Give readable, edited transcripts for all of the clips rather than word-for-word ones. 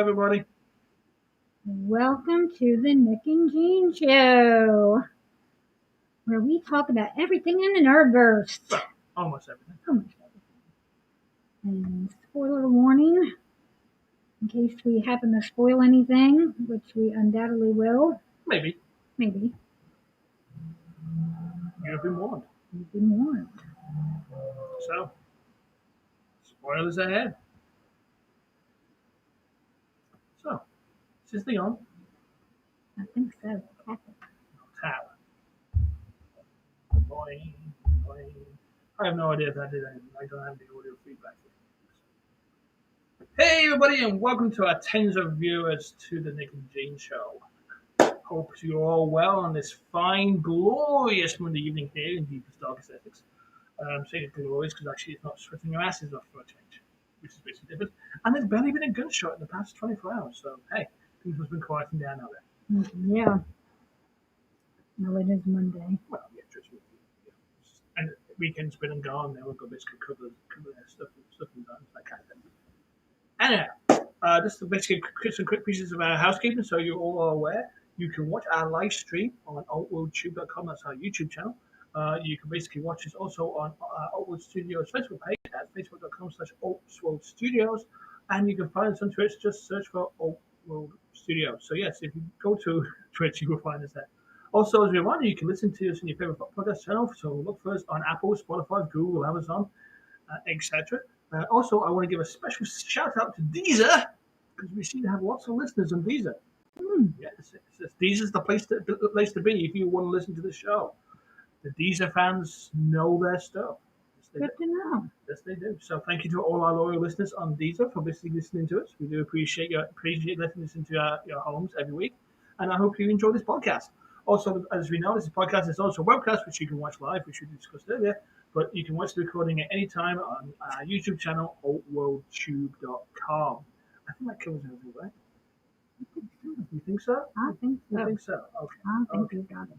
everybody. Welcome to the Nick and Jean Show, where we talk about everything in the nerdverse. Well, almost everything. And spoiler warning, in case we happen to spoil anything, which we undoubtedly will. Maybe. Maybe. You've been warned. You've been warned. So, spoilers ahead. So, is this thing on? I think so. Tower. Boing, boing. I have no idea if that did anything. I don't have the audio feedback. Hey, everybody, and welcome to our tens of viewers to the Nick and Jean Show. Hope you're all well on this fine, glorious Monday evening here in deepest, darkest Essex. Saying it's glorious because actually it's not sweating your asses off for a change, which is basically different. And there's barely been a gunshot in the past 24 hours, so hey, things have been quieting down out there. Yeah. No, it is Monday. Well, yeah, just and weekend's been and gone. Now we've got basically cover their stuff and done, that kind of thing. Anyhow, just to basically some quick pieces of our housekeeping, so you're all aware. You can watch our live stream on altworldtube.com. That's our YouTube channel. You can basically watch us also on Altworld Studios Facebook page at facebook.com/AltWorldStudios. And you can find us on Twitch. Just search for Altworld Studios. So, yes, if you go to Twitch, you will find us there. Also, as a reminder, you can listen to us on your favorite podcast channel. So, look for us on Apple, Spotify, Google, Amazon, etc. Also, I want to give a special shout out to Deezer because we seem to have lots of listeners on Deezer. Yes, Deezer's the place to be if you want to listen to the show. The Deezer fans know their stuff. Good to know. Yes, they do. So thank you to all our loyal listeners on Deezer for listening to us. We do appreciate letting us into your homes every week. And I hope you enjoy this podcast. Also, as we know, this podcast is also a webcast, which you can watch live, which we discussed earlier. But you can watch the recording at any time on our YouTube channel, altworldtube.com. I think that covers everything, right? You think so? I think so. You think so? Okay. I think you got it.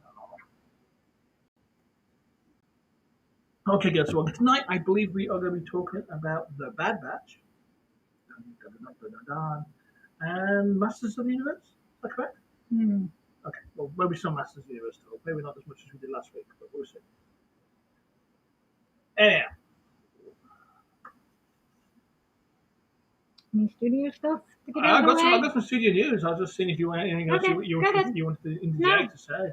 Okay, guys. So tonight, I believe we are going to be talking about the Bad Batch and Masters of the Universe. Is that correct? Okay. Well, maybe some Masters of the Universe talk. Maybe not as much as we did last week, but we'll see. Anyhow. Any studio stuff to get I got some studio news. I was just seeing if you want anything else you wanted to interject to say.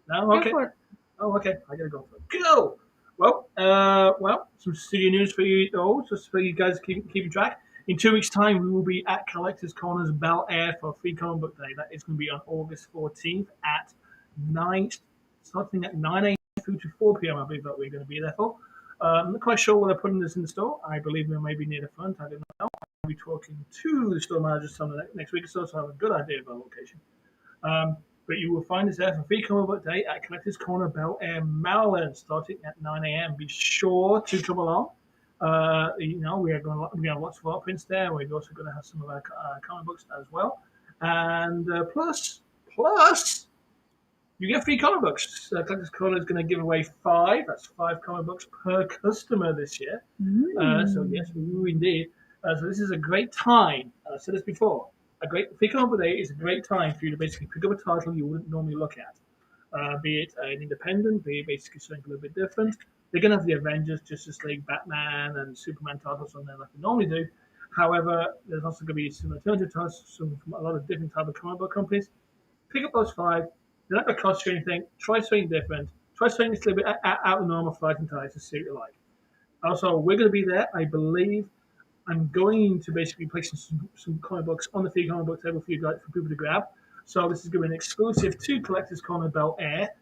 No? Okay. Go for it. Oh, okay. I gotta go for it. Go! Well, some studio news for you all, just for you guys keeping track. In 2 weeks' time, we will be at Collectors Corners Bel Air for Free Comic Book Day. That is going to be on August 14th at 9 a.m. through to 4 p.m. I believe that we're going to be there for. I'm not quite sure where they're putting this in the store. I believe we may be near the front. I don't know. I'll be talking to the store manager some next week or so, so I have a good idea of our location. But you will find us there for Free Comic Book Day at Collectors Corner, Bel Air, Maryland, starting at 9 a.m. Be sure to come along. We have lots of art prints there. We're also going to have some of our comic books as well. And plus, you get free comic books. Collectors Corner is going to give away 5. That's 5 comic books per customer this year. So yes, we will indeed. So this is a great time. I said this before. Free Comic Book Day is a great time for you to basically pick up a title you wouldn't normally look at. Be it an independent, be it basically something a little bit different. They're going to have the Avengers, Justice League, Batman, and Superman titles on there like they normally do. However, there's also going to be some alternative titles from a lot of different type of comic book companies. Pick up those 5. They're not going to cost you anything. Try something different. Try something that's a little bit out of the normal fighting titles to see what you like. Also, we're going to be there, I believe. I'm going to basically place some comic books on the free comic book table for you guys, for people to grab. So this is going to be an exclusive to Collectors Corner Bel Air.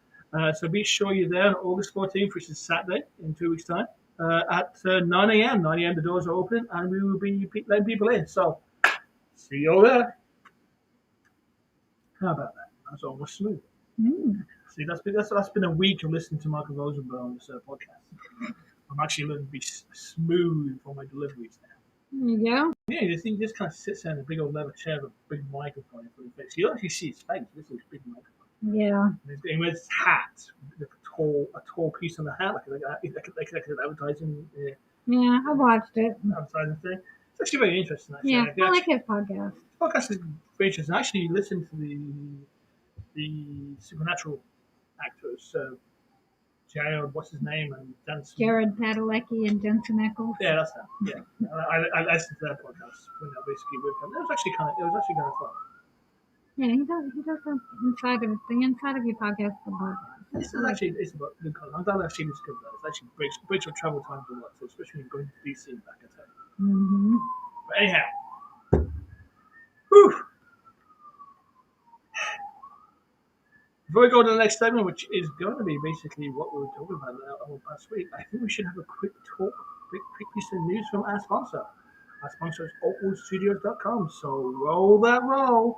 So be sure you're there on August 14th, which is Saturday in 2 weeks' time, at 9 a.m. 9 a.m. the doors are open, and we will be letting people in. So see you all there. How about that? That's almost smooth. See, that's been a week of listening to Michael Rosenberg on this podcast. I'm actually learning to be smooth for my deliveries now. Yeah. Yeah, this thing just kind of sits there in a big old leather chair with a big microphone in his face. You don't actually see his face. This is a big microphone. Yeah. And he wears his hat, like a tall piece on the hat, like an advertising. Yeah, I watched it. Advertising thing. It's actually very interesting. Actually, Yeah, I like his podcast. the podcast is very interesting. I actually listen to the supernatural actors. So Jared, what's his name, and Jensen. Jared Padalecki and Jensen Ackles. Yeah, that's that. Yeah, I listened to that podcast when I basically with him. It was actually kind of fun. Yeah, he does the inside of your podcast the podcast. This is actually it's about good content. I'm glad I've seen this good. It actually breaks your travel times a lot, so especially when going to DC and back at home. Mm-hmm. But anyhow, whew. Before we go to the next segment, which is going to be basically what we were talking about all past week, I think we should have a quick piece of news from our sponsor. Our sponsor is oakwoodstudios.com. So roll that roll.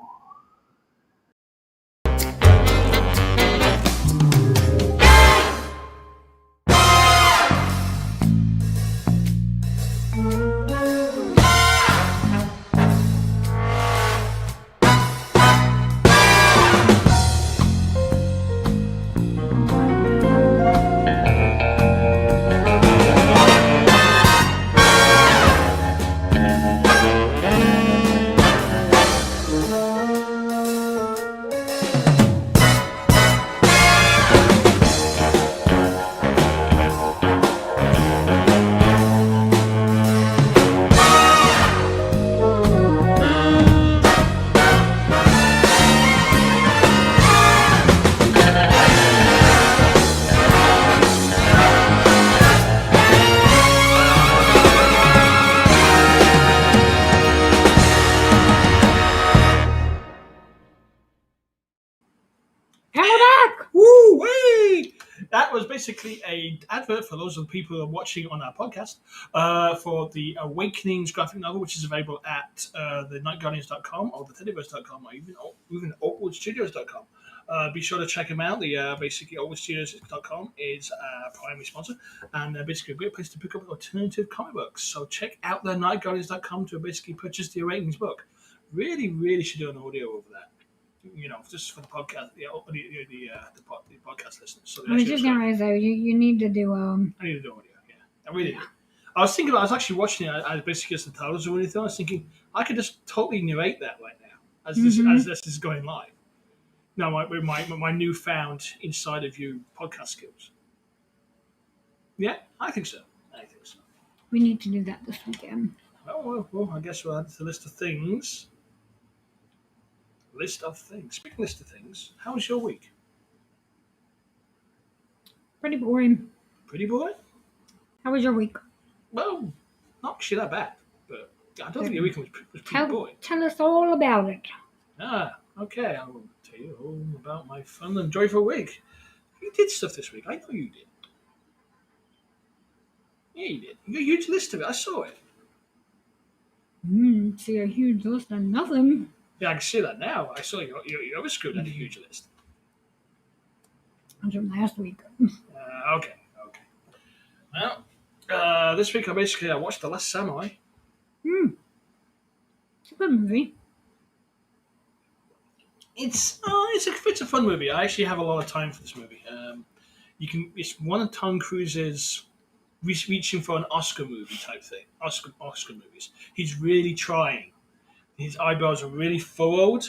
That was basically an advert for those of the people who are watching on our podcast for the Awakenings graphic novel, which is available at the nightguardians.com or the teddyverse.com or even oakwoodstudios.com. Be sure to check them out. The basically oakwoodstudios.com is our primary sponsor and basically a great place to pick up alternative comic books. So check out the nightguardians.com to basically purchase the Awakenings book. Really should do an audio over that. Just for the podcast, the podcast listeners. So I was just gonna say, you need to do I need to do audio. Yeah, I really do. I was thinking, I was actually watching it. I basically just the titles or anything. I was thinking I could just totally narrate that right now as this is going live. Now, my newfound inside of you podcast skills. Yeah, I think so. We need to do that this weekend. Well, I guess we'll add to the list of things. Speaking list of things, how was your week? Pretty boring. Pretty boring? How was your week? Well, not actually that bad, but I don't think your week was pretty boring. Tell us all about it. Okay. I will tell you all about my fun and joyful week. You did stuff this week. I know you did. Yeah, you did. You got a huge list of it. I saw it. See a huge list of nothing. Yeah, I can see that now. I saw your other screen had a huge list. That was last week. Okay. Well, this week I watched The Last Samurai. It's a good movie. It's a fun movie. I actually have a lot of time for this movie. It's one of Tom Cruise's reaching for an Oscar movie type thing. Oscar movies. He's really trying. His eyebrows are really furrowed,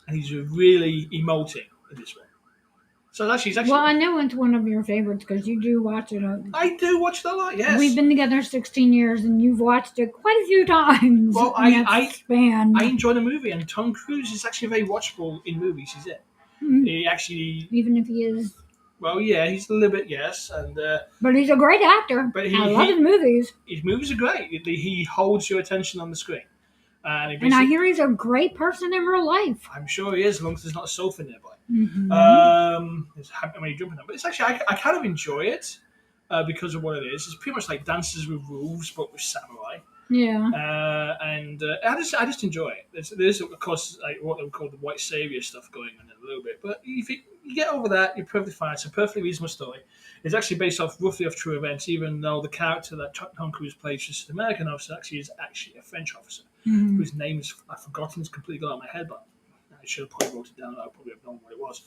and he's really emoting in this one. So he's actually. Well, I know it's one of your favorites because you do watch it. I do watch it a lot. Yes. We've been together 16 years, and you've watched it quite a few times. Well, I enjoy the movie, and Tom Cruise is actually very watchable in movies. He's it. He actually, even if he is. Well, yeah, he's a little bit and. But he's a great actor. But I love his movies. His movies are great. He holds your attention on the screen. And I hear he's a great person in real life. I'm sure he is, as long as there's not a sofa nearby. There's how many jumping on, but it's actually I kind of enjoy it because of what it is. It's pretty much like Dances with Wolves, but with samurai. Yeah. I just enjoy it. There's of course like what they would call the white savior stuff going on in a little bit, but if you get over that, you're perfectly fine. It's a perfectly reasonable story. It's actually based roughly off true events, even though the character that Tom Cruise plays, which is an American officer, is actually a French officer whose name I've forgotten. It's completely gone out of my head, but I should have probably wrote it down. I probably have known what it was.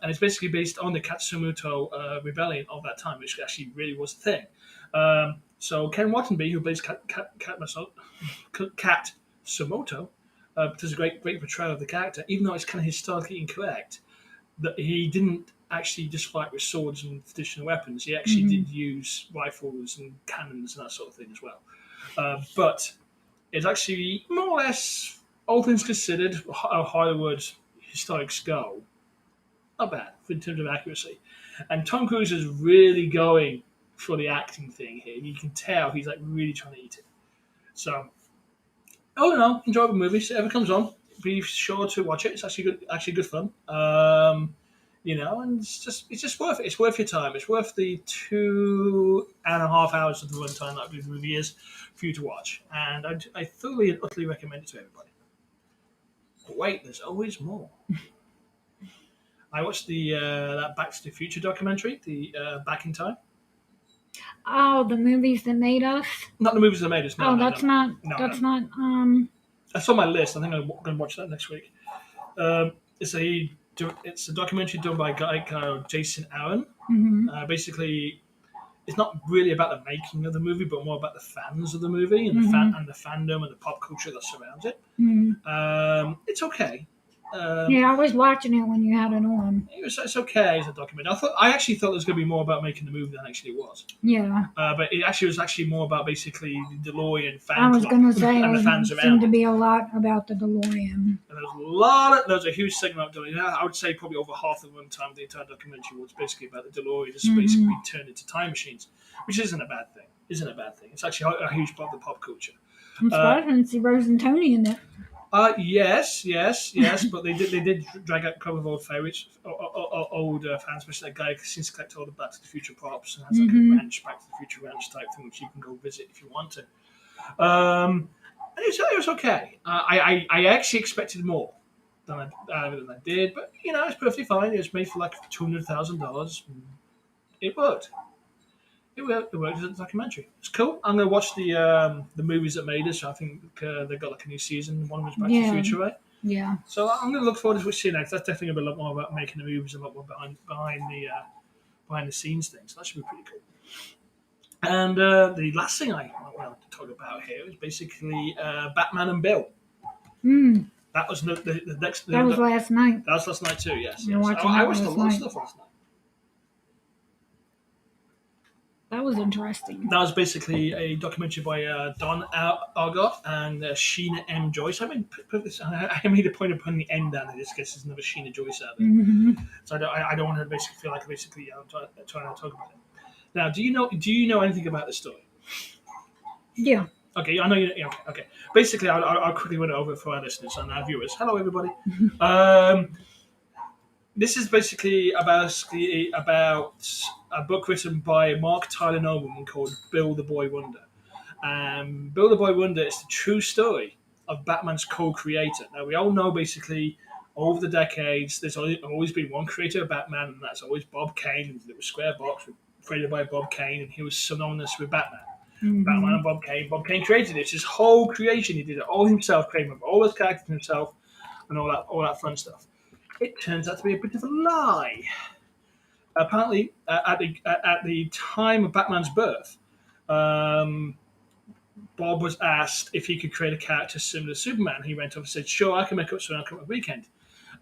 And it's basically based on the Katsumoto rebellion of that time, which actually really was a thing. So Ken Wattenby, who plays Cat Sumoto, does a great portrayal of the character, even though it's kind of historically incorrect. That he didn't actually just fight with swords and traditional weapons. He actually did use rifles and cannons and that sort of thing as well. But it's actually more or less, all things considered, a Hollywood historic skull. Not bad in terms of accuracy. And Tom Cruise is really going for the acting thing here. You can tell he's like really trying to eat it. So, all in all, enjoyable movie. So if it ever comes on, be sure to watch it. It's actually good fun. And it's just worth it. It's worth your time. It's worth the 2.5 hours of the runtime that I believe the movie is for you to watch. And I thoroughly and utterly recommend it to everybody. But wait, there's always more. I watched that Back to the Future documentary, the Back in Time. Oh, the movies that made us. Not the movies that made us. No, that's not. That's not. That's on my list. I think I'm going to watch that next week. It's a documentary done by a guy called Jason Aaron. Basically, it's not really about the making of the movie, but more about the fans of the movie and the fandom and the pop culture that surrounds it. It's okay. I was watching it when you had it on. It's okay as a documentary. I actually thought there was going to be more about making the movie than actually it was. Yeah. But it actually was more about basically the DeLorean fan club. I was going to say and the fans around. There seemed to be a lot about the DeLorean. And there was a huge segment of DeLorean. I would say probably over half the runtime of the entire documentary was basically about the DeLorean just basically being turned into time machines, which isn't a bad thing. It's actually a huge part of the pop culture. I'm surprised I didn't see Rose and Tony in it. Yes, but they did drag out a couple of old favorites, old fans, especially that guy who seems to collect all the Back to the Future props and has like a ranch, Back to the Future ranch type thing, which you can go visit if you want to. It was okay. I actually expected more than I did, but it's perfectly fine. It was made for like $200,000. It worked. It worked as a documentary. It's cool. I'm going to watch the movies that made us. I think they've got like a new season. One was Back to the Future, right? Yeah. So I'm going to look forward to seeing that. That's definitely going to be a lot more about making the movies, a lot more behind the scenes things. So that should be pretty cool. And the last thing I want to talk about here is basically Batman and Bill. That was the next. That was last night. That was last night too. Yes. I watched a lot of stuff last night. That was interesting. That was basically a documentary by Don Argot and Sheena M. Joyce. I made a point of putting the N down in this case. There's another Sheena Joyce out there. So I don't want to basically feel like I'm trying to talk about it. Now, do you know anything about this story? Yeah. Okay, I know you. Yeah, okay. Basically, I'll quickly run it over for our listeners and our viewers. Hello, everybody. This is basically about a book written by Mark Tyler Nobleman called Bill the Boy Wonder. Bill the Boy Wonder is the true story of Batman's co-creator. Now, we all know basically over the decades, there's always been one creator of Batman, and that's always Bob Kane. It was Square Box, created by Bob Kane, and he was synonymous with Batman. Batman and Bob Kane. Bob Kane created it. It's his whole creation. He did it all himself, came up with all his characters himself, and all that fun stuff. It turns out to be a bit of a lie. Apparently, at the time of Batman's birth, Bob was asked if he could create a character similar to Superman. He went up and said, "Sure, I can make up something. I'll come up weekend."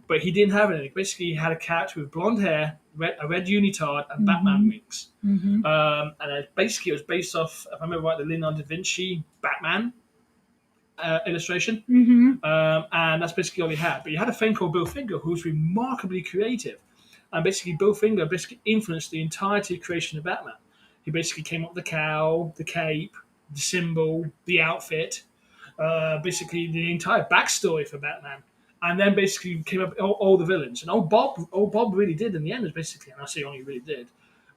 But he didn't have anything. Basically, he had a character with blonde hair, a red unitard, and Batman wings. And it was based off, if I remember right, the Leonardo da Vinci Batman illustration. And that's basically all he had. But he had a friend called Bill Finger who was remarkably creative. And basically, Bill Finger influenced the entirety of creation of Batman. He basically came up with the cowl, the cape, the symbol, the outfit, basically the entire backstory for Batman. And then basically came up with all the villains. And all Bob really did in the end was basically, and I say only really did,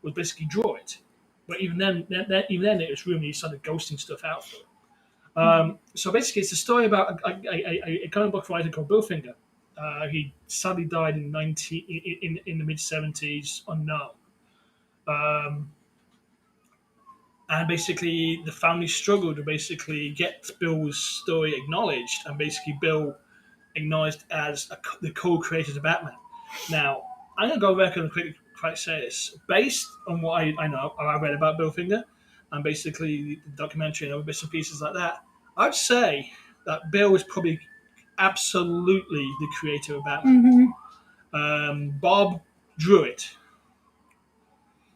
was basically draw it. But even then it was really, he started ghosting stuff out for it. So basically, it's a story about a comic book writer called Bill Finger. He sadly died in the mid-70s, unknown. And basically, the family struggled to basically get Bill's story acknowledged, and basically Bill acknowledged as the co-creator of Batman. Now, I'm going to go back and quickly say this. Based on what I know, I read about Bill Finger, and basically the documentary and other bits and pieces like that, I'd say that Bill is probably absolutely the creator of Batman. Bob drew it.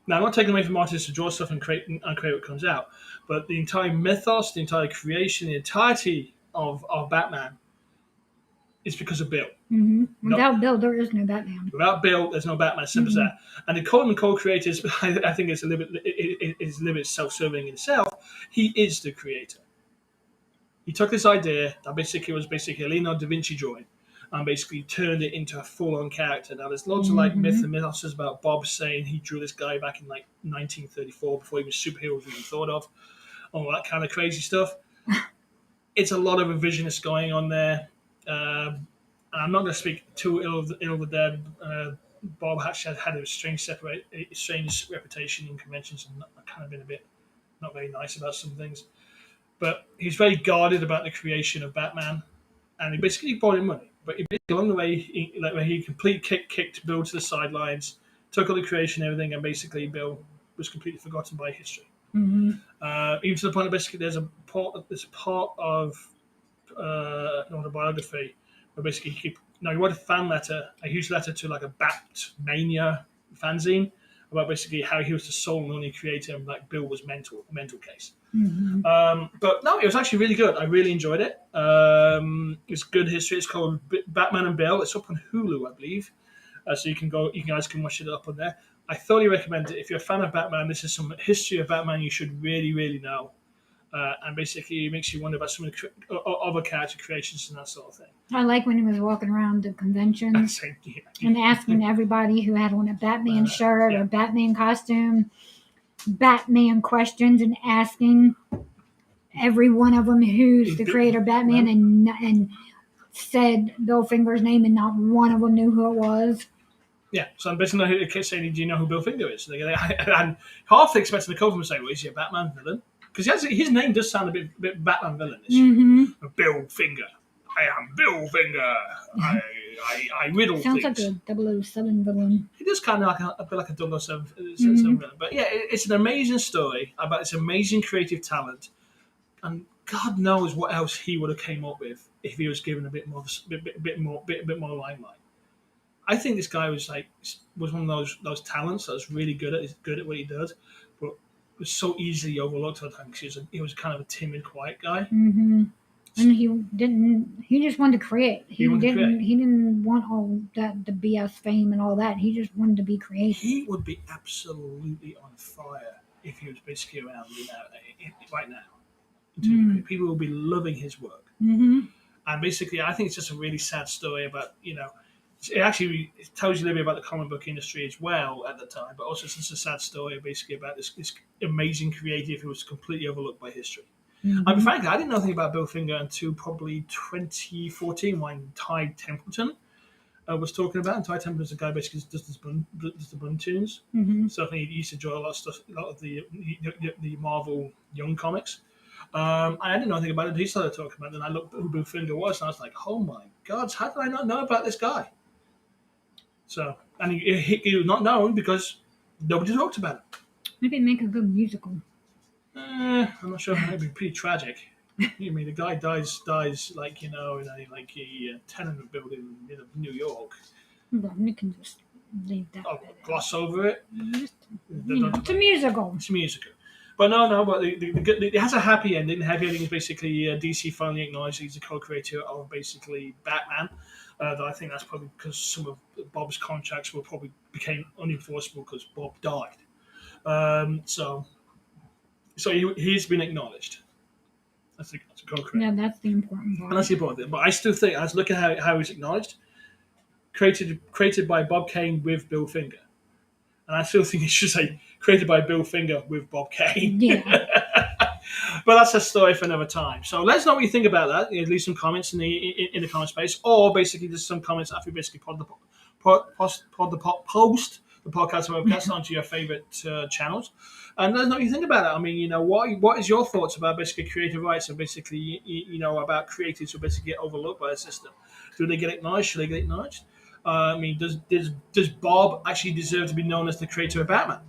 Now, I'm not taking away from artists to draw stuff and create what comes out, but the entire mythos, the entire creation, the entirety of Batman is because of Bill. Without Bill, there is no Batman. Without Bill, there's no Batman. Simple as that. And the call him co-creators, I think it's a little bit self-serving in itself. He is the creator. He took this idea that basically was a Leonardo da Vinci drawing, and basically turned it into a full-on character. Now, there's lots of like myth and mythos about Bob saying he drew this guy back in like 1934 before he was superheroes even thought of, all that kind of crazy stuff. It's a lot of revisionist going on there. And I'm not going to speak too ill of the dead. Bob actually had a strange reputation in conventions and kind of been a bit not very nice about some things. But he's very guarded about the creation of Batman, and he basically brought in money. But he basically, along the way, he completely kicked Bill to the sidelines, took all the creation and everything, and basically Bill was completely forgotten by history. Even to the point that basically there's a part of an autobiography where basically he wrote a huge letter to like a Batmania fanzine about basically how he was the sole and only creator and like Bill was a mental case. But no, it was actually really good. I really enjoyed it. It's good history. It's called Batman and Bill. It's up on Hulu, I believe. So you guys can watch it up on there. I thoroughly recommend it. If you're a fan of Batman, this is some history of Batman you should really, really know. And basically, it makes you wonder about some of the other character creations and that sort of thing. I like when he was walking around the conventions and asking everybody who had on a Batman shirt or Batman costume, Batman questions, and asking every one of them who's the creator of Batman, and said Bill Finger's name, and not one of them knew who it was. Yeah, so I'm basically saying, do you know who Bill Finger is? And half expecting to come from and say, well, is he a Batman villain? Because his name does sound a bit Batman villain-ish. Bill Finger. I am Bill Finger. I riddle Sounds things. Like a 007 villain. It does kind of a bit like a 007 villain. But yeah, it's an amazing story about this amazing creative talent. And God knows what else he would have came up with if he was given a bit more limelight. I think this guy was one of those talents that was really good at what he does, but was so easily overlooked at the time because he was kind of a timid, quiet guy. And he just wanted to create. He didn't want all that the BS fame and all that. He just wanted to be creative. He would be absolutely on fire if he was basically around right now. People will be loving his work. And basically, I think it's just a really sad story about, it tells you a little bit about the comic book industry as well at the time, but also it's just a sad story basically about this amazing creative who was completely overlooked by history. And frankly, I didn't know anything about Bill Finger until probably 2014 when Ty Templeton was talking about. And Ty Templeton's a guy basically does the Bun tunes. So he used to draw a lot of the Marvel Young comics. I didn't know anything about it. He started talking about it, and I looked at who Bill Finger was, and I was like, "Oh my God, how did I not know about this guy?" So, and he was not known because nobody talked about it. Maybe make a good musical. I'm not sure. It'd be pretty tragic. I mean, the guy dies like in a tenement building in New York. Well, you can just leave that. Gloss over it. It's a musical. It's a musical. But no. But it has a happy ending. The happy ending is basically DC finally acknowledged he's the co-creator of basically Batman. Though I think that's probably because some of Bob's contracts became unenforceable because Bob died. So he's been acknowledged. That's a co-creator. Yeah, that's the important part. And that's the important thing. But I still think, as look at how he's acknowledged, created by Bob Kane with Bill Finger. And I still think it should say created by Bill Finger with Bob Kane. Yeah. But that's a story for another time. So let us know what you think about that. Leave some comments in the comment space, or basically just some comments after you basically post the podcast or webcast onto your favorite channels. And let us know what you think about it. I mean, what is your thoughts about basically creative rights and basically, about creators who basically get overlooked by the system? Do they get acknowledged? Should they get acknowledged? I mean, does Bob actually deserve to be known as the creator of Batman?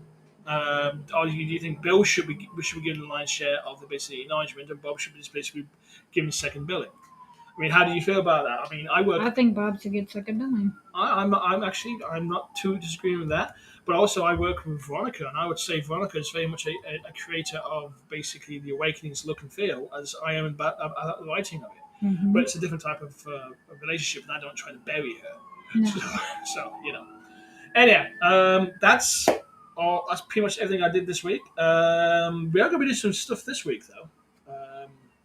Or do you think Bill should be given the lion's share of the basically acknowledgement, and Bob should be just basically given second billing? I mean, how do you feel about that? I mean, I think Bob should get second billing. I'm not too disagreeing with that, but also I work with Veronica, and I would say Veronica is very much a creator of basically the Awakenings look and feel, as I am about the writing of it. Mm-hmm. But it's a different type of relationship, and I don't try to bury her. No. So Anyway, that's all. That's pretty much everything I did this week. We are going to be doing some stuff this week, though.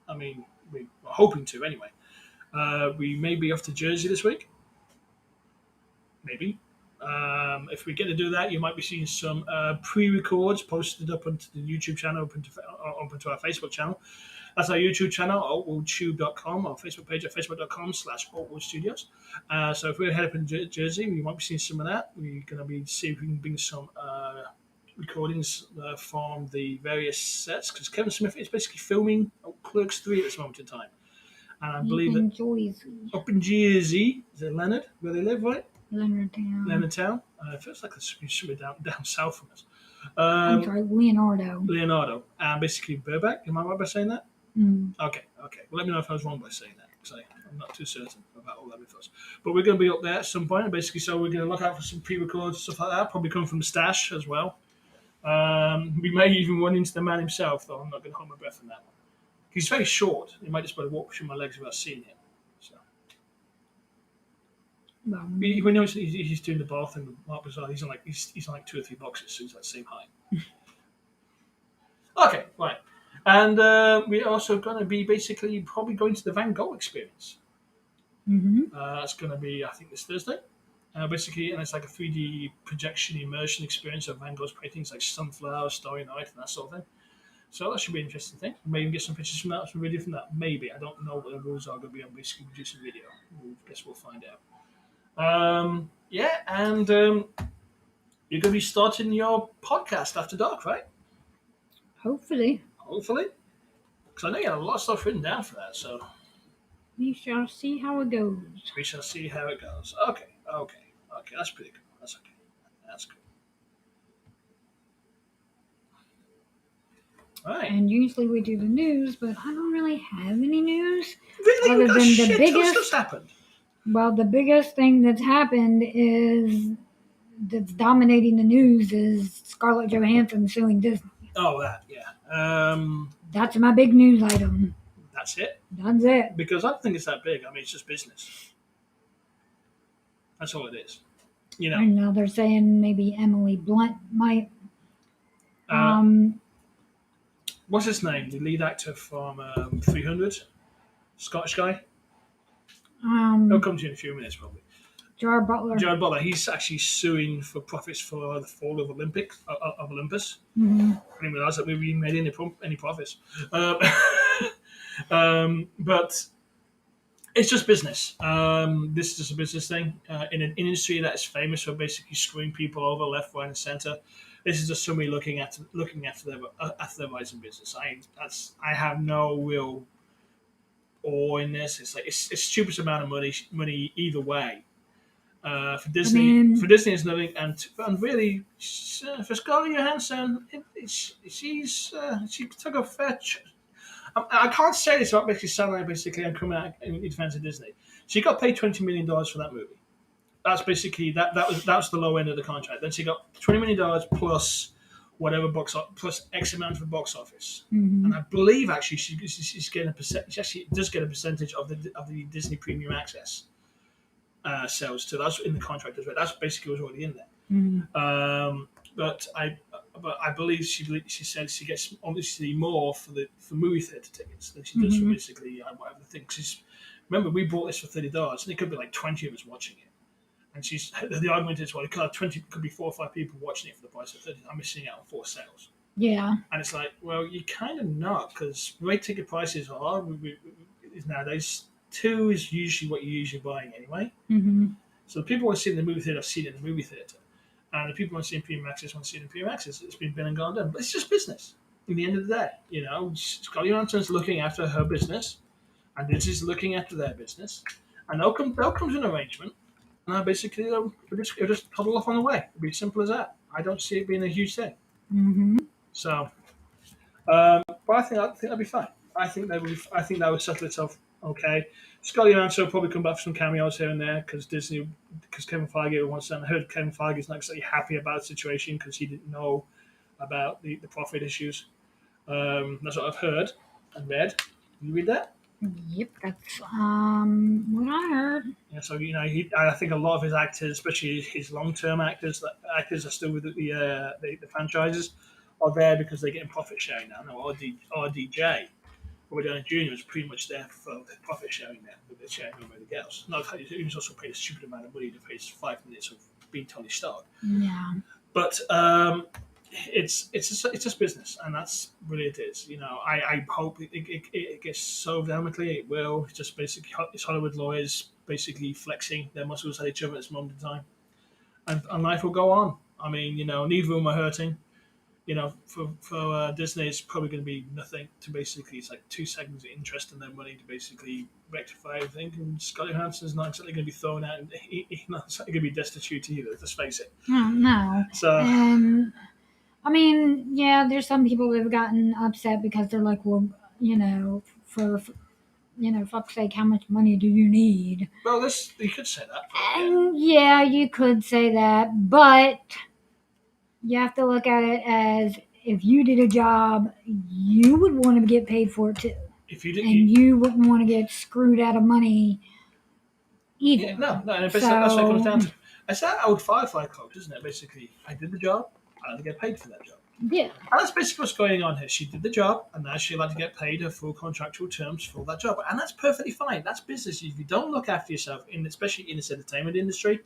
I mean, we're hoping to anyway. We may be off to Jersey this week. Maybe. If we get to do that, you might be seeing some pre-records posted up onto the YouTube channel, up into our Facebook channel. That's our YouTube channel, altwoodtube.com, our Facebook page at facebook.com/altwoodstudios. So if we're headed up in Jersey, we might be seeing some of that. We're going to be seeing if we can bring some recordings from the various sets, because Kevin Smith is basically filming Clerks 3 at this moment in time. And I believe that up in Jersey, is it Leonard, where they live, right? Leonardtown. It feels like it's somewhere down south from us. I'm sorry, Leonardo. And basically Burbank. Am I right by saying that? Mm. Okay. Well, let me know if I was wrong by saying that, because I'm not too certain about all that infos. But we're going to be up there at some point, and basically, so we're going to look out for some pre-records, stuff like that. Probably come from the stash as well. We may even run into the man himself, though I'm not going to hold my breath on that one. He's very short. He might just be able to walk through my legs without seeing him. So. Well, we know he's doing the bar thing with Mark Bazaar. He's on like 2 or 3 boxes, so he's that same height. Okay, right. And we're also going to be basically probably going to the Van Gogh experience. Mm-hmm. That's going to be, I think, this Thursday. Basically, and it's like a 3D projection immersion experience of Van Gogh's paintings like Sunflower, Starry Night, and that sort of thing. So that should be an interesting thing. Maybe get some pictures from that, some video from that. Maybe. I don't know what the rules are going to be on basically producing video. I guess we'll find out. And you're going to be starting your podcast after dark, right? Hopefully. Because I know you had a lot of stuff written down for that, so. We shall see how it goes. Okay. That's pretty cool. That's okay. That's cool. All right. And usually we do the news, but I don't really have any news. Really? Other than the biggest stuff's happened. Well, the biggest thing that's happened that's dominating the news is Scarlett Johansson suing Disney. Oh, that, yeah. That's my big news item. That's it? That's it. Because I don't think it's that big. I mean, it's just business. That's all it is. You know. And now they're saying maybe Emily Blunt might. What's his name? The lead actor from 300? Scottish guy? He'll come to you in a few minutes, probably. Jared Butler. He's actually suing for profits for the fall of Olympus. Mm-hmm. I didn't realize that we made any profits. But it's just business. This is just a business thing in an industry that is famous for basically screwing people over left, right, and center. This is just somebody looking after their rising business. I have no real awe in this. It's like it's stupid amount of money either way. For Disney, it's nothing, and really for Scarlett Johansson, she took a fair. I can't say this without basically sounding like basically I'm coming out in defense of Disney. She got paid $20 million for that movie. That's basically that was the low end of the contract. Then she got $20 million plus whatever plus X amount for box office. Mm-hmm. And I believe actually she's getting a percent. She actually does get a percentage of the Disney Premium Access sales too. That's in the contract as well. That's basically was already in there. Mm-hmm. But I believe she said she gets obviously more for movie theater tickets than she does for basically whatever the thing. Remember, we bought this for $30, and it could be like 20 of us watching it. And the argument is, well, it could be 4 or 5 people watching it for the price of $30. I'm missing out on 4 sales. Yeah. And it's like, well, you kind of not, because the way ticket prices are nowadays, 2 is usually what you're usually buying anyway. Mm-hmm. So the people who want to see it in the movie theater have seen it in the movie theater. And the people who want to see it in Premium Access want to see it in Premium Access. It's been and gone done. But it's just business. In the end of the day, Scarlett Johansson's looking after her business, and this is looking after their business. And they'll come to an arrangement. And basically, it'll just huddle off on the way. It'll be as simple as that. I don't see it being a huge thing. Mm-hmm. So, but I think that'd be fine. I think that would settle itself okay. Scully and Ansel will probably come back for some cameos here and there because Kevin Feige wants them. I heard Kevin Feige is not exactly happy about the situation because he didn't know about the profit issues. That's what I've heard and read. Did you read that? Yep, that's what I heard. Yeah, so I think a lot of his actors, especially his long-term actors, actors are still with the franchises, are there because they're getting profit sharing now. No, RDJ, Robert Downey Jr. was pretty much there for the profit sharing there, but they're sharing over everything else. No, he was also paid a stupid amount of money to face 5 minutes of being Tony Stark. Yeah. But it's just business, and that's really it is. I hope it gets solved amicably. It will. It's just basically it's Hollywood lawyers basically flexing their muscles at each other at this moment in time, and life will go on. I mean, neither of them are hurting. For Disney, it's probably going to be nothing to basically. It's like 2 seconds of interest in their money to basically rectify everything. And Scarlett Johansson's not exactly going to be thrown out, and he's not exactly going to be destitute either. Let's face it. No. So. I mean, yeah, there's some people that have gotten upset because they're like, well, for fuck's sake, how much money do you need? Well, you could say that. And yeah, you could say that, but you have to look at it as if you did a job, you would want to get paid for it too. If you did, and you wouldn't want to get screwed out of money either. Yeah, no, and basically that's what it comes down to. It's that old Firefly quote, isn't it? Basically, I did the job, I had to get paid for that job. Yeah. And that's basically what's going on here. She did the job, and now she'll have to get paid her full contractual terms for that job. And that's perfectly fine. That's business. If you don't look after yourself, especially in this entertainment industry,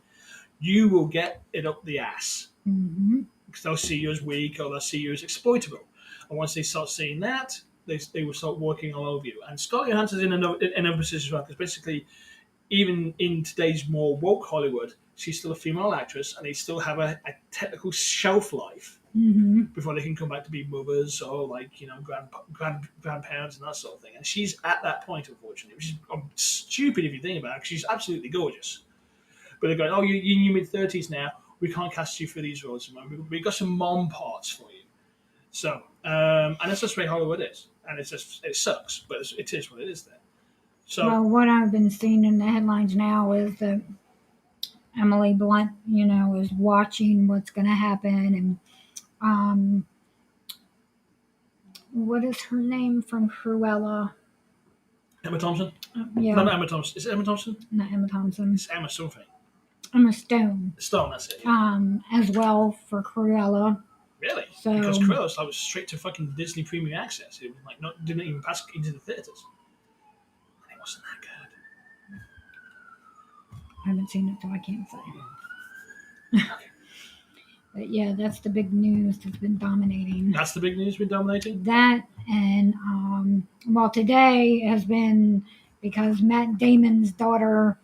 you will get it up the ass. Mm-hmm. Because they'll see you as weak or they'll see you as exploitable. And once they start seeing that, they will start working all over you. And Scarlett Johansson's in another position as well, because basically, even in today's more woke Hollywood, she's still a female actress, and they still have a technical shelf life before they can come back to be mothers or grandparents and that sort of thing. And she's at that point, unfortunately, which is stupid if you think about it, because she's absolutely gorgeous. But they're going, oh, you're in your mid-30s now. We can't cast you for these roles. We've got some mom parts for you. So, and that's just the way Hollywood is. And it sucks, but it is what it is there. So, well, what I've been seeing in the headlines now is that Emily Blunt, is watching what's going to happen. And what is her name from Cruella? Emma Thompson? Yeah. No, not Emma Thompson. Is it Emma Thompson? Not Emma Thompson. It's Emma something. Emma Stone. Stone, that's it. Yeah. As well for Cruella. Really? So, because Cruella was straight to fucking Disney Premium Access. It was like didn't even pass into the theaters. And it wasn't that good. I haven't seen it, so I can't say. But yeah, that's the big news that's been dominating. That's the big news been dominating? That and today has been because Matt Damon's daughter,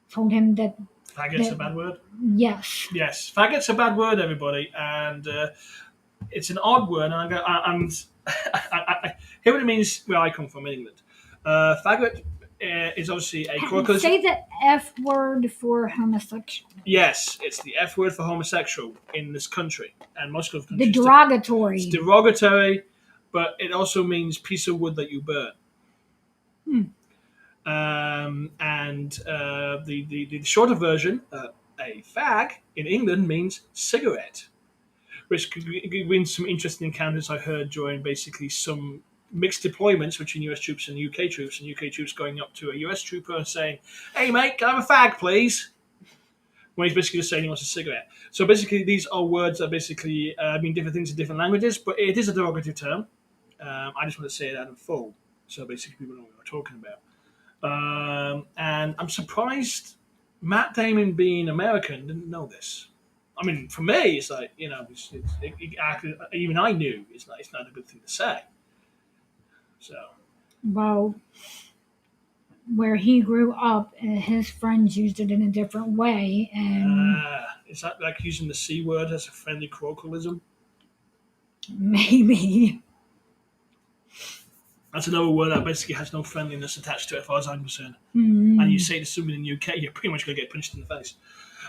told him that faggot's a bad word? Yes. Yes. Faggot's a bad word, everybody. And it's an odd word. And I hear what it means where I come from in England. Faggot is obviously a colloquialism. Say the F word for homosexual. Yes, it's the F word for homosexual in this country. And most of the countries. The derogatory. It's derogatory, but it also means piece of wood that you burn. The shorter version, a fag in England means cigarette, which could win some interesting encounters I heard during basically some mixed deployments between US troops and UK troops, and UK troops going up to a US trooper and saying, "Hey mate, can I have a fag, please?" When he's basically just saying he wants a cigarette. So basically, these are words that basically mean different things in different languages, but it is a derogatory term. I just want to say it out in full, so basically people know what we're talking about. And I'm surprised Matt Damon, being American, didn't know this. I mean, for me, it's like, even I knew it's not a good thing to say. So, well, where he grew up, his friends used it in a different way, and is that like using the C word as a friendly colloquialism? Maybe. That's another word that basically has no friendliness attached to it, as far as I'm concerned. Mm. And you say to someone in the UK, you're pretty much going to get punched in the face.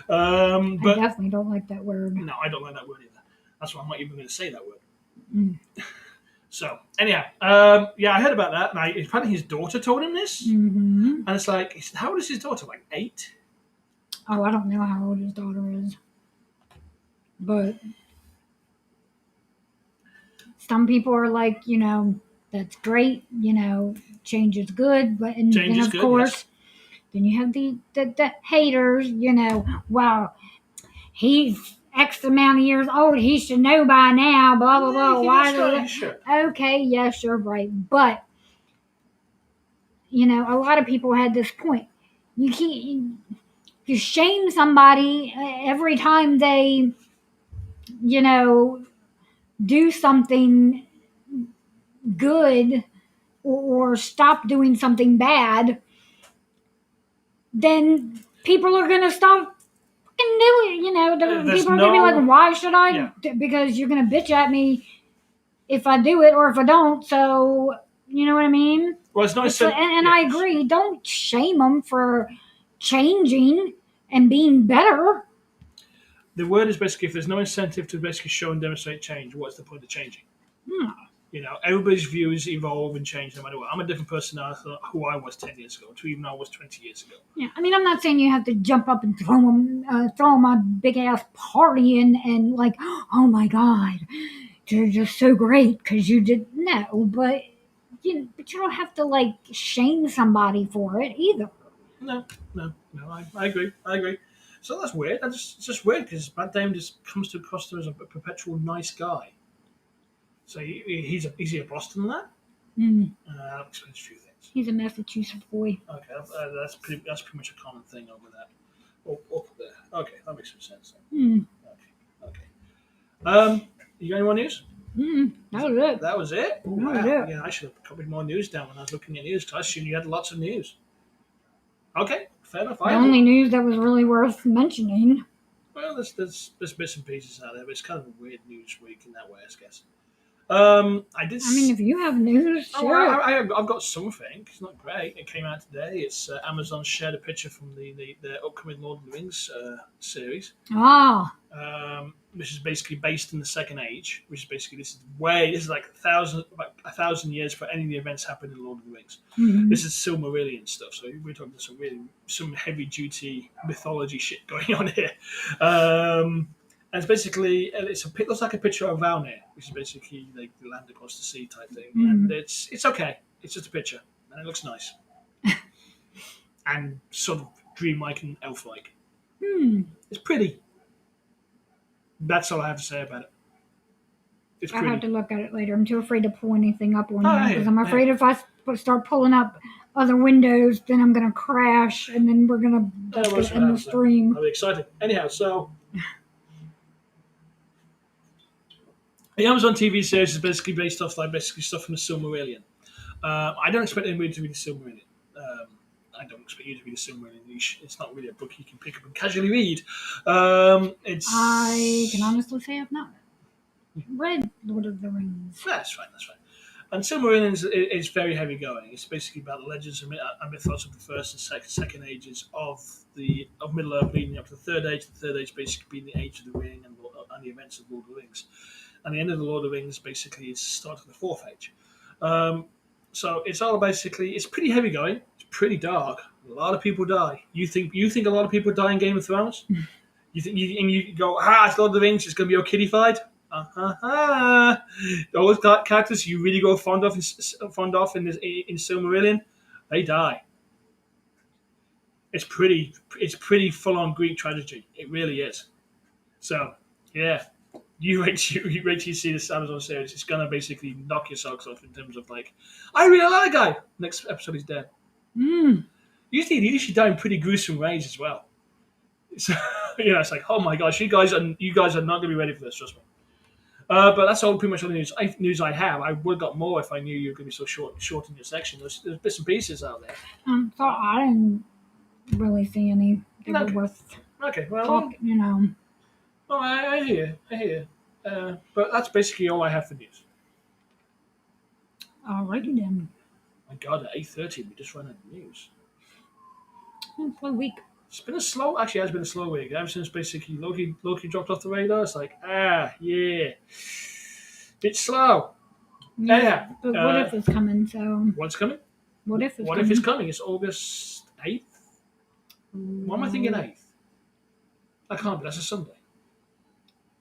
I But definitely don't like that word. no, I don't like that word either. That's why I'm not even going to say that word. Mm. So anyhow, yeah, I heard about that, and apparently his daughter told him this, Mm-hmm. and it's like, how old is his daughter? Like 8? Oh, I don't know how old his daughter is, but some people are like, that's great, change is good, but and Change then is of good, course, yes. then you have the haters, well, he's X amount of years old, he should know by now, blah blah blah. Yeah, he should. Okay, yes, you're right, but a lot of people had this point. You can't you shame somebody every time they, you know, do something good or stop doing something bad, then people are going to stop fucking doing it. There's People are going to be like, no, why should I? yeah. Because you're going to bitch at me if I do it or if I don't. So, you know what I mean? Well, it's not And yeah. I agree. Don't shame them for changing and being better. The word is basically, if there's no incentive to basically show and demonstrate change, what's the point of changing? Hmm. Everybody's views evolve and change no matter what. I'm a different person now than who I was 10 years ago, to even I was 20 years ago. Yeah, I mean, I'm not saying you have to jump up and throw them a big ass party and like, oh my god, they're just so great because you did no, but you don't have to like shame somebody for it either. No, no, I agree. I agree. So that's weird. It's just weird because Matt Damon just comes to across as a perpetual nice guy. So is he a Boston lad? Mm, That explains a few things. he's a Massachusetts boy. Okay, that's pretty much a common thing over there. Up there. Okay, that makes some sense. Mm, Okay. You got any more news? that was it. That was it. Oh, That was wow. it. Yeah, I should have copied more news down when I was looking at news. 'Cause I assumed you had lots of news. Okay, fair enough. The only news that was really worth mentioning. Well, there's bits and pieces out there, but it's kind of a weird news week in that way, I guess. I did. I mean, if you have news, Oh, sure. I've got something. It's not great. It came out today. It's Amazon shared a picture from the upcoming Lord of the Rings series, Ah, which is basically based in the Second Age. Which is basically this is like about 1,000 years for any of the events happening in Lord of the Rings. mhm. This is Silmarillion stuff. So we're talking some heavy duty mythology shit going on here. And it's basically it looks like a picture of Valnir, which is basically like the land across the sea type thing. And it's okay. It's just a picture, and it looks nice, and sort of dreamlike and elf-like. It's pretty. That's all I have to say about it. It's I have to pretty. look at it later. I'm too afraid to pull anything up on Oh, here I because hear I'm you. afraid if I start pulling up other windows, then I'm gonna crash, and then that's Well, gonna end the stream. I'll be excited. Anyhow, so the Amazon TV series is basically based off basically stuff from the Silmarillion. I don't expect anybody to read the Silmarillion. I don't expect you to read the Silmarillion. It's not really a book you can pick up and casually read. It's. I can honestly say I've not read Lord of the Rings. That's fine. That's fine. And Silmarillion is very heavy going. It's basically about the legends and mythos of the first and second ages of Middle Earth, leading up to the Third Age. The Third Age basically being the Age of the Ring and the events of Lord of the Rings. And the end of the Lord of the Rings basically is the start of the Fourth Age. So it's all basically it's pretty heavy going. It's pretty dark. A lot of people die. You think a lot of people die in Game of Thrones? You go, it's Lord of the Rings. It's going to be all kiddified. Those characters you really go fond of in Silmarillion, they die. It's pretty full on Greek tragedy. It really is. So yeah, you wait till you see this Amazon series. It's gonna basically knock your socks off in terms of like, I really like that guy. Next episode he's dead. Usually she die in pretty gruesome ways as well. So it's like, oh my gosh, you guys are not gonna be ready for this. Trust me. But that's all pretty much all the news I have. I would have got more if I knew you were going to be so short in your section. There's bits and pieces out there. So I didn't really see any that were worth Okay, well, talking. Well, I hear you. But that's basically all I have for news. Alrighty then. My God, at 8:30 we just ran out of news. For a week. It's been a slow. Actually, it has been a slow week. Ever since basically Loki dropped off the radar, it's like yeah, bit slow. Yeah, but what if it's coming? So what's coming? What if it's what coming? if it's coming? It's August 8th. Why am I thinking 8th? That can't be. That's a Sunday.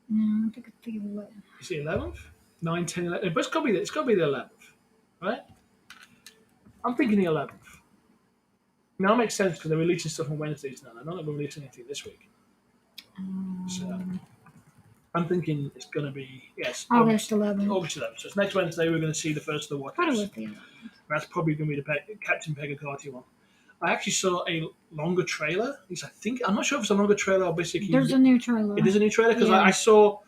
No, I think it's the 11th. Is it 11th? 9, 10, 11. But it's got to be the 11th, right? I'm thinking the 11th. Now it makes sense because they're releasing stuff on Wednesdays now. They're not releasing anything this week. So I'm thinking it's going to be, yes, August 11th. August 11th. So it's next Wednesday we're going to see the first of the I thought it Watchers. was the 11th. That's probably going to be the Captain Pegacati one. I actually saw a longer trailer. At least I'm not sure if it's a longer trailer or basically. There's a new trailer. It is a new trailer because I saw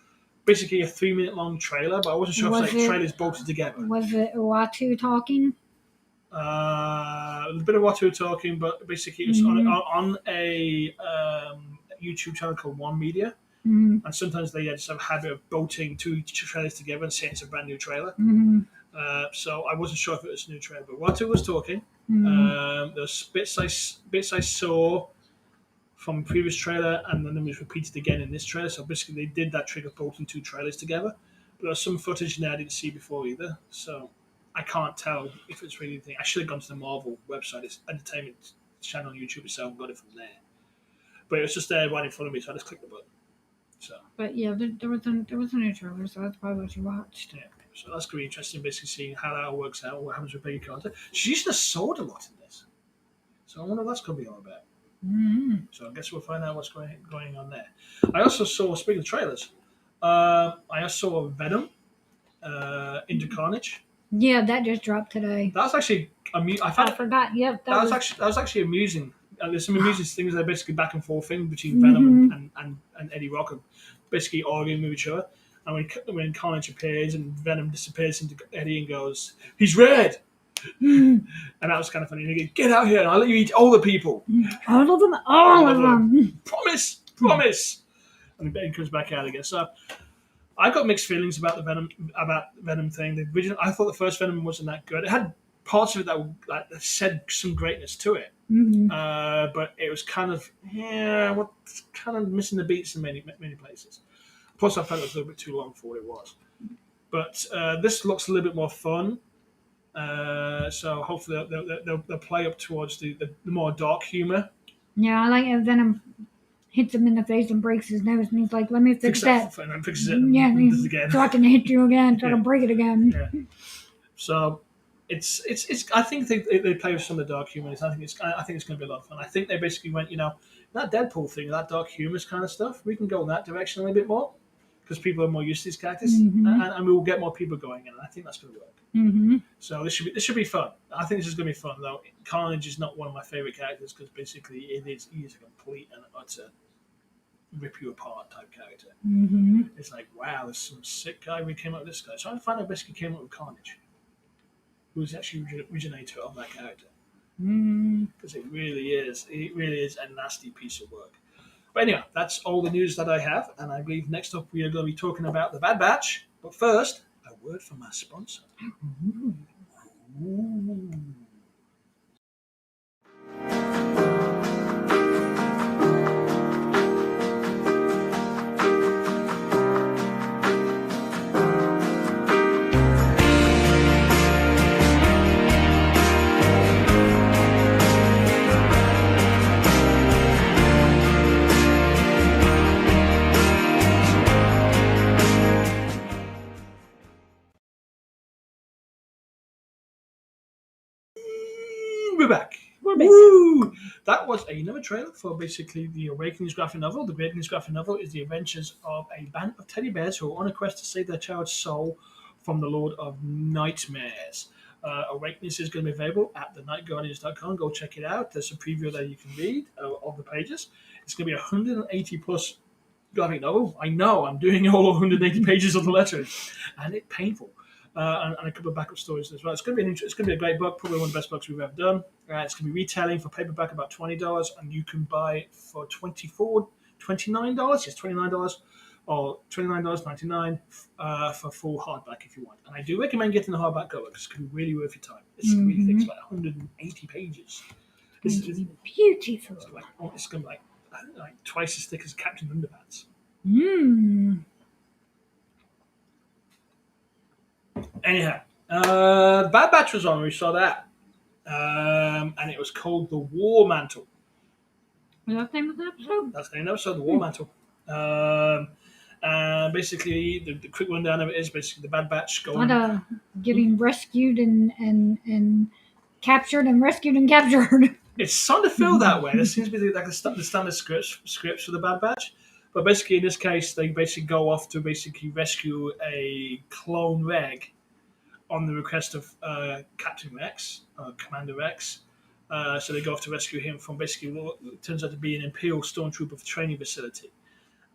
basically a 3-minute long trailer, but I wasn't sure if trailers bolted together. Was it MOTU talking? A bit of MOTU talking, but basically it was on a YouTube channel called One Media. And sometimes they just have a habit of bolting two trailers together and saying it's a brand new trailer. So I wasn't sure if it was a new trailer, but MOTU was talking. There's bits I saw from previous trailer, and then it was repeated again in this trailer. So basically, they did that trick of bolting two trailers together. But there's some footage there I didn't see before either, so I can't tell if it's really anything. I should have gone to the Marvel website, it's entertainment channel on YouTube itself, and got it from there. But it was just there right in front of me, so I just clicked the button. So. But yeah, there was a new trailer, so that's probably what you watched. Yeah, so that's going to be interesting, basically seeing how that all works out, what happens with Peggy Carter. She's using a sword a lot in this, so I wonder what that's going to be all about. So I guess we'll find out what's going on there. I also saw, speaking of trailers, I also saw Venom Into Carnage. Yeah, that just dropped today. That was actually I forgot. Yep, that was actually amusing. There's some amusing things that are basically back and forth thing between Venom and Eddie Rock, basically arguing with each other. And when Carnage appears and Venom disappears into Eddie and goes, "He's red." And that was kind of funny. And he goes, "Get out here, and I'll let you eat all the people." All of them. All of them. Promise. And then he comes back out again. So I got mixed feelings about the Venom thing. The original, I thought the first Venom wasn't that good. It had parts of it that said some greatness to it, but it was kind of missing the beats in many places. Plus, I felt it was a little bit too long for what it was. But this looks a little bit more fun. So hopefully they'll play up towards the more dark humor. Yeah, I like it. Venom hits him in the face and breaks his nose, and he's like, "Let me fix that." And then fixes it and does it again. So I can hit you again, so I can break it again. Yeah. So it's. I think they play with some of the dark humor. I think it's going to be a lot of fun. I think they basically went, that Deadpool thing, that dark humorous kind of stuff. We can go in that direction a little bit more because people are more used to these characters, and we will get more people going in. And I think that's going to work. So this should be fun. I think this is going to be fun, though. Carnage is not one of my favorite characters because basically he is a complete and utter rip you apart type character. It's like, wow, there's some sick guy who came up with this guy. So I find out basically came up with Carnage, who was actually originator of that character. Because it really is a nasty piece of work. But anyway, that's all the news that I have, and I believe next up we are going to be talking about the Bad Batch. But first, a word from our sponsor. We're back. Woo! That was another trailer for basically the Awakenings graphic novel. The Awakenings graphic novel is the adventures of a band of teddy bears who are on a quest to save their child's soul from the Lord of Nightmares. Awakenings is going to be available at thenightguardians.com. Go check it out. There's a preview that you can read of the pages. It's going to be 180 plus graphic novel. I know, I'm doing all 180 pages of the lettering, and it's painful. And a couple of backup stories as well. It's going to be a great book, probably one of the best books we've ever done. It's going to be retailing for paperback about $20, and you can buy it for $29. Yes, $29 or $29.99 for full hardback if you want. And I do recommend getting the hardback cover because it's going to be really worth your time. It's really thick. It's like 180 pages. This going is to be beautiful. it's going to be like twice as thick as Captain Underpants. Mmm. Anyhow, Bad Batch was on. We saw that, and it was called the War Mantle. Was that the name of the episode? That's the name of the episode, the War Mantle. Basically, the quick rundown of it is basically the Bad Batch going. Getting rescued and captured and rescued and captured. It's starting to feel that way. There seems to be like the standard scripts for the Bad Batch. But basically, in this case, they basically go off to basically rescue a clone Reg on the request of Captain Rex, Commander Rex. So they go off to rescue him from basically what turns out to be an Imperial Stormtrooper training facility.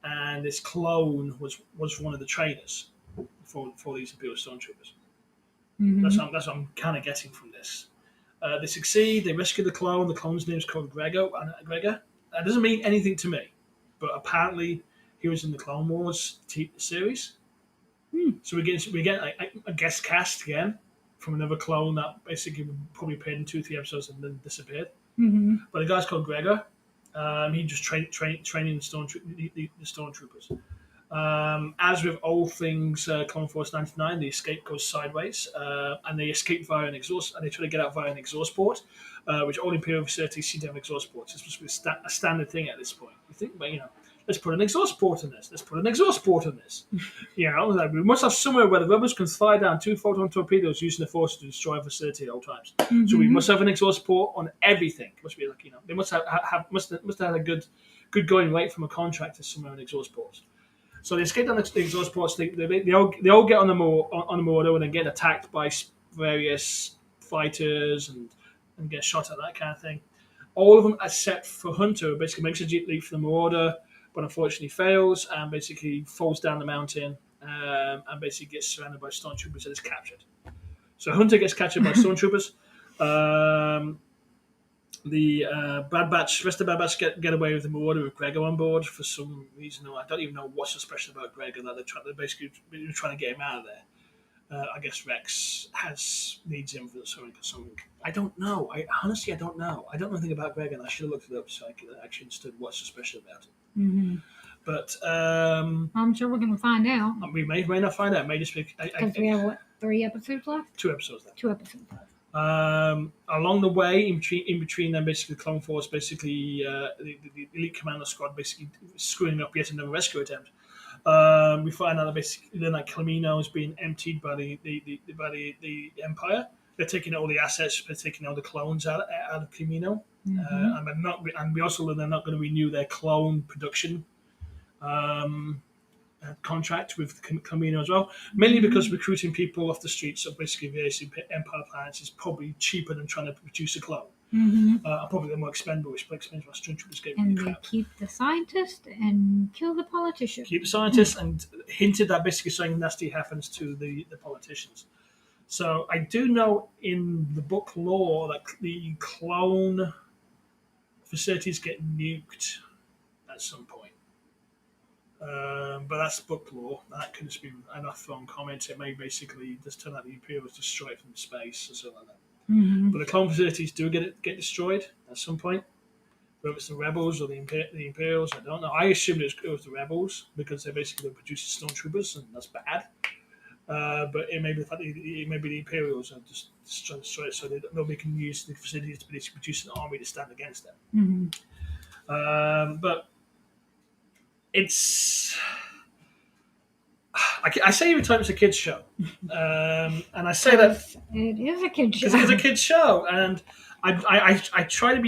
And this clone was one of the trainers for these Imperial Stormtroopers. Mm-hmm. That's what I'm kind of getting from this. They succeed. They rescue the clone. The clone's name is called Gregor. That doesn't mean anything to me, but apparently he was in the Clone Wars series. So we get a guest cast again from another clone that basically probably appeared in 2-3 episodes and then disappeared. Mm-hmm. But the guy's called Gregor. He just training the stormtroopers. As with all things Clone Force 99, the escape goes sideways, and they escape via an exhaust, and they try to get out via an exhaust port, which all Imperial facilities seem to have exhaust ports. It's supposed to be a standard thing at this point. You think, but let's put an exhaust port in this. Let's put an exhaust port in this. We must have somewhere where the rebels can fire down 2 photon torpedoes using the force to destroy a facility at all times. Mm-hmm. So we must have an exhaust port on everything. It must be like they must have had a good going rate from a contractor somewhere on exhaust ports. So they escape down the exhaust ports. They all get on the mortar and then get attacked by various fighters and get shot at, that kind of thing. All of them except for Hunter, basically makes a leap for the mortar, but unfortunately fails and basically falls down the mountain and basically gets surrounded by stormtroopers and is captured. So Hunter gets captured by stormtroopers. The rest of the Bad Batch get away with the mortar with Gregor on board for some reason. I don't even know what's so special about Gregor that they're basically trying to get him out of there. I guess Rex needs him for something. I don't know. Honestly, I don't know. I don't know anything about Gregor, and I should have looked it up so I could actually understood what's so special about it. Mm-hmm. But I'm sure we're going to find out. We may not find out. May just be because we have 3 episodes left. 2 episodes left. 2 episodes left. Along the way, in between them, basically Clone Force, basically the Elite Commando Squad, basically screwing up yet another rescue attempt. We find out that basically then Kamino is being emptied by the Empire. They're taking all the assets, they're taking all the clones out of Kamino, and we also learn they're not going to renew their clone production contract with Kamino as well, mainly because recruiting people off the streets of basically various Empire planets is probably cheaper than trying to produce a clone. Mm-hmm. Probably they're more expendable, which explains why stormtroopers get and crap. They keep the scientists and kill the politicians. Keep the scientists and hinted that basically something nasty happens to the politicians. So I do know in the book lore that the clone facilities get nuked at some point. But that's book lore. That could just be enough thrown comments. It may basically just turn out the Imperials destroyed from space or something like that. Mm-hmm. But the clone facilities do get destroyed at some point. Whether it's the rebels or the Imperials, I don't know. I assumed it was the rebels because they basically produce stormtroopers, and that's bad. But it may be the Imperials are just trying to destroy it, so nobody can use the facilities to produce an army to stand against them. Mm-hmm. But it's. I say every time it's a kids show, and I say that it is a kids show. It's a kids show, and I try to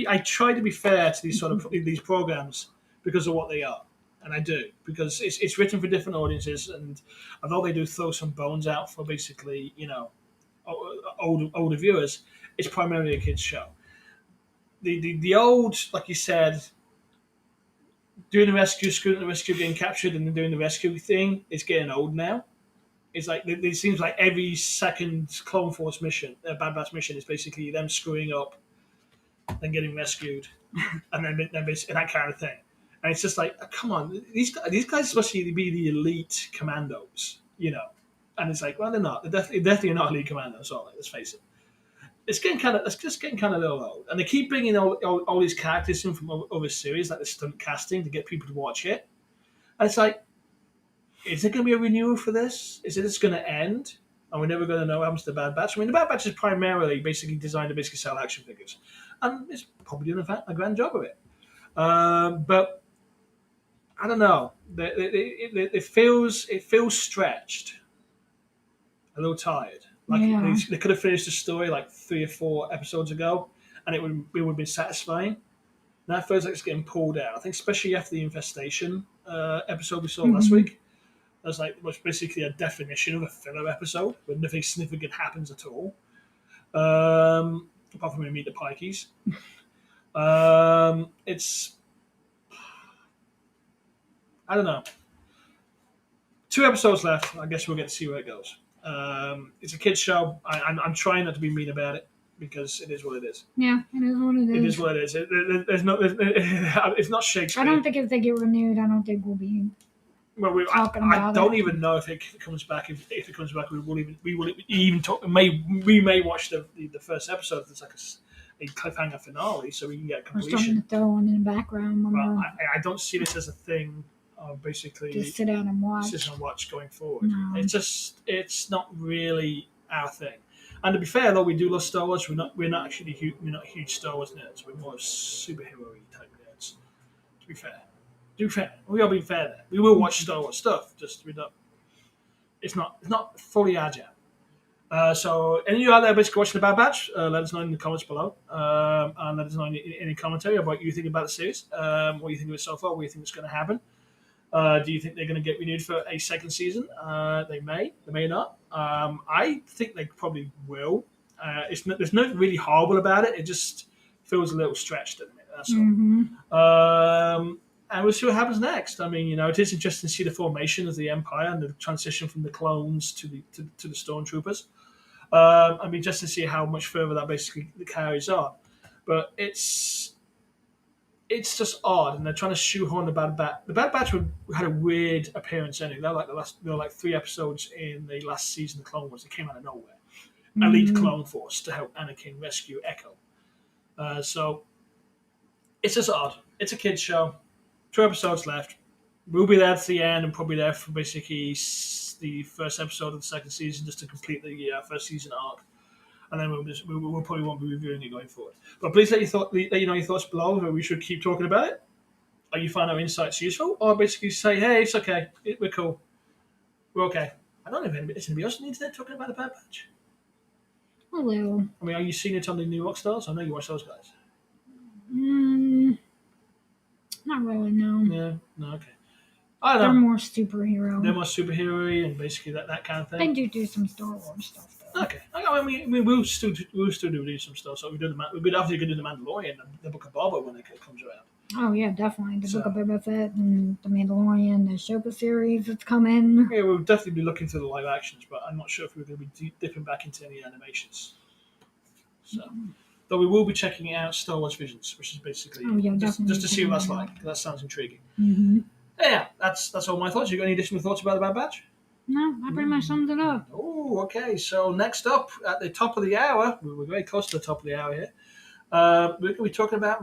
be fair to these sort of these programs because of what they are, and I do because it's written for different audiences, and although they do throw some bones out for basically older viewers, it's primarily a kids show. The old, like you said, doing the rescue, screwing the rescue, getting captured, and then doing the rescue thing is getting old now. It's like it seems like every second Clone Force mission, Bad Batch mission, is basically them screwing up, then getting rescued, and then that kind of thing. And it's just like, come on, these guys are supposed to be the elite commandos, And it's like, well, they're not. They're definitely not elite commandos, are they? Let's face it. it's just getting kind of a little old, and they keep bringing all these characters in from other series, like the stunt casting, to get people to watch it. And it's like, is there going to be a renewal for this? Is it just going to end? And we're never going to know what happens to the Bad Batch. I mean, the Bad Batch is primarily basically designed to basically sell action figures, and it's probably doing a grand job of it. But I don't know. It feels stretched, a little tired. Like they could have finished the story like 3 or 4 episodes ago, and it would have been satisfying. Now it feels like it's getting pulled out. I think especially after the infestation episode we saw last week. That's was basically a definition of a filler episode where nothing significant happens at all, apart from we meet the Pikeys. It's, I don't know. 2 episodes left. I guess we'll get to see where it goes. It's a kids show. I'm trying not to be mean about it because it is what it is. Yeah, it is what it is. It is what it is. It's not Shakespeare. I don't think if they get renewed, I don't think we'll be. Well, I don't even know if it comes back. If it comes back, we will even talk. We may watch the first episode. It's like a cliffhanger finale, so we can get completion. Or something to throw on in the background. Well, I don't see this as a thing of basically just sit down and watch. Sit and watch going forward. No. It's not really our thing. And to be fair, though, we do love Star Wars. We're not huge Star Wars nerds. We're more superhero type nerds. To be fair. We are being fair there. We will watch Star Wars stuff, just we're not. It's not fully our jam. So, any of you out there basically watching the Bad Batch, let us know in the comments below, and let us know any commentary about what you think about the series, what you think of it so far, what you think is going to happen. Do you think they're going to get renewed for a second season? They may not. I think they probably will. There's nothing really horrible about it. It just feels a little stretched at the minute. That's all. And we'll see what happens next. I mean, it is interesting to see the formation of the Empire and the transition from the clones to the Stormtroopers. I mean, just to see how much further that basically carries on. But it's just odd, and they're trying to shoehorn the Bad Batch. The Bad Batch had a weird appearance anyway. They were like 3 episodes in the last season of Clone Wars. They came out of nowhere. Elite Clone Force to help Anakin rescue Echo. So it's just odd. It's a kids show. 2 episodes left. We'll be there at the end and probably there for basically the first episode of the second season just to complete the first season arc. And then we'll probably won't be reviewing it going forward. But please let your thoughts below whether we should keep talking about it. Or you find our insights useful, or basically say, hey, it's okay, we're cool, we're okay. I don't know if anybody else on the internet talking about the Bad Batch. A little. I mean, are you seeing it on the New Rock Stars? I know you watch those guys. Not really, no. Yeah, no, okay. I don't know. They're more superhero. They're more superhero-y and basically that kind of thing. They do some Star Wars stuff, though. Okay. I mean, we'll still do some stuff. So we're obviously going to do the Mandalorian and the Book of Boba when it comes around. Oh, yeah, definitely. The Book of Boba Fett and the Mandalorian, the Ahsoka series that's coming. Yeah, we'll definitely be looking through the live actions, but I'm not sure if we're going to be dipping back into any animations. So... Though we will be checking out Star Wars Visions, which is basically just to see what that's like. That sounds intriguing. Yeah, that's all my thoughts. You got any additional thoughts about the Bad Batch? No, I pretty much summed it up. Oh, okay. So next up, at the top of the hour, we're very close to the top of the hour here. We're going to be talking about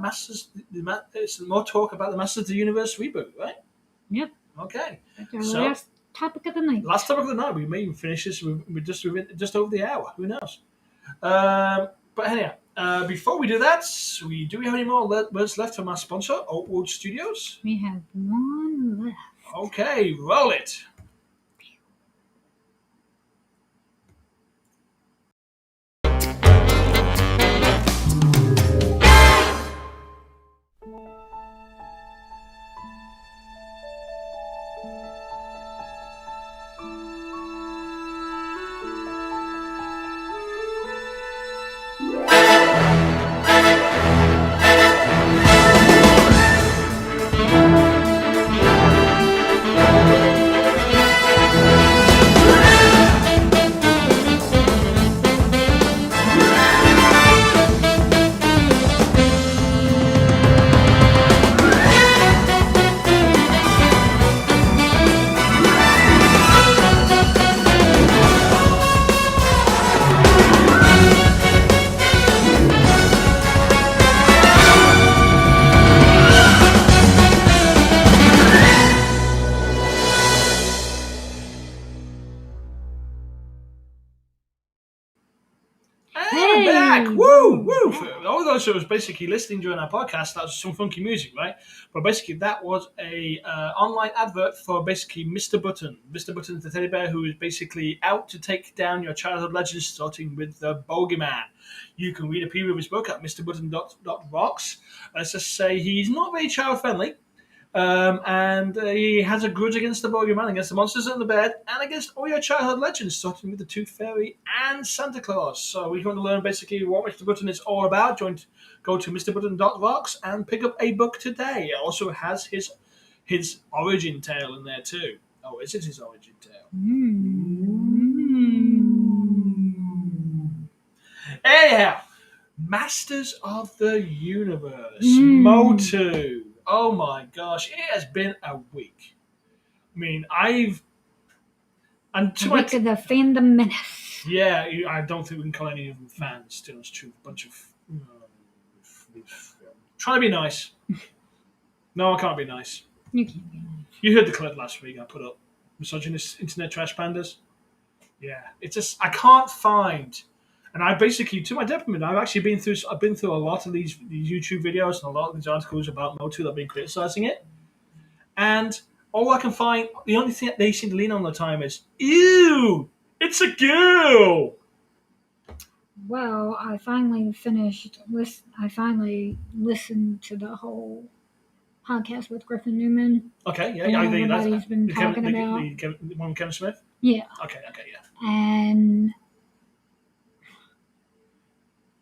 It's more talk about the Masters of the Universe reboot, right? Yep. Okay. That's our last topic of the night. Last topic of the night. We may even finish this. We're just over the hour. Who knows? But anyhow. Before we do that, do we have any more words left from our sponsor, Oakwood Studios? We have 1 left. Okay, roll it. who was basically listening during our podcast, that was some funky music, right? But basically, that was a online advert for basically Mr. Button. Mr. Button is the teddy bear who is basically out to take down your childhood legends, starting with the Bogeyman. You can read a preview of his book at MrButton.rocks. Let's just say he's not very child-friendly. And he has a grudge against the Bogeyman, against the monsters in the bed, and against all your childhood legends, starting with the Tooth Fairy and Santa Claus. So if you want to learn basically what Mr. Button is all about, go to MrButton.rocks and pick up a book today. It also has his origin tale in there too. Oh, is it his origin tale? Anyhow, Masters of the Universe, MOTU. Oh my gosh, it has been a week. I mean, week of the Fandom Menace. Yeah, I don't think we can call any of them fans. Still, it's true. A bunch of trying to be nice. No, I can't be nice. You can't be nice. You heard the clip last week I put up. Misogynist internet trash pandas. Yeah, it's just I can't find. And I basically, to my detriment, I've been through a lot of these YouTube videos and a lot of these articles about MOTU that have been criticizing it. And all I can find, the only thing they seem to lean on all the time is, ew, it's a girl. Well, I finally listened to the whole podcast with Griffin Newman. Okay, yeah, everybody's been talking about the one with Kevin Smith. Yeah. Okay, yeah. And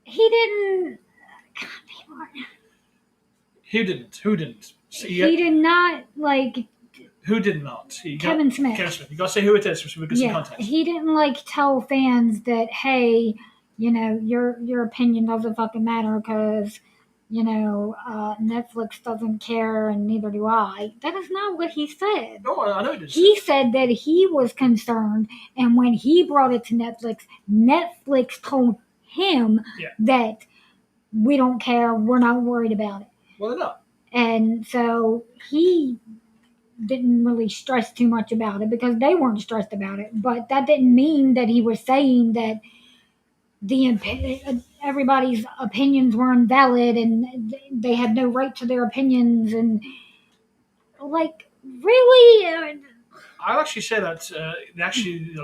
he didn't. Who didn't? He did not like. Who did not? Kevin Smith. Kevin Smith. You got to say who it is so we get some context. He didn't tell fans that, hey, your opinion doesn't fucking matter because Netflix doesn't care and neither do I. That is not what he said. No, I know he did. He said that he was concerned, and when he brought it to Netflix told him that we don't care, we're not worried about it. Well, they're not. And so he didn't really stress too much about it because they weren't stressed about it. But that didn't mean that he was saying that everybody's opinions were invalid and they had no right to their opinions. And really, I'll actually say that a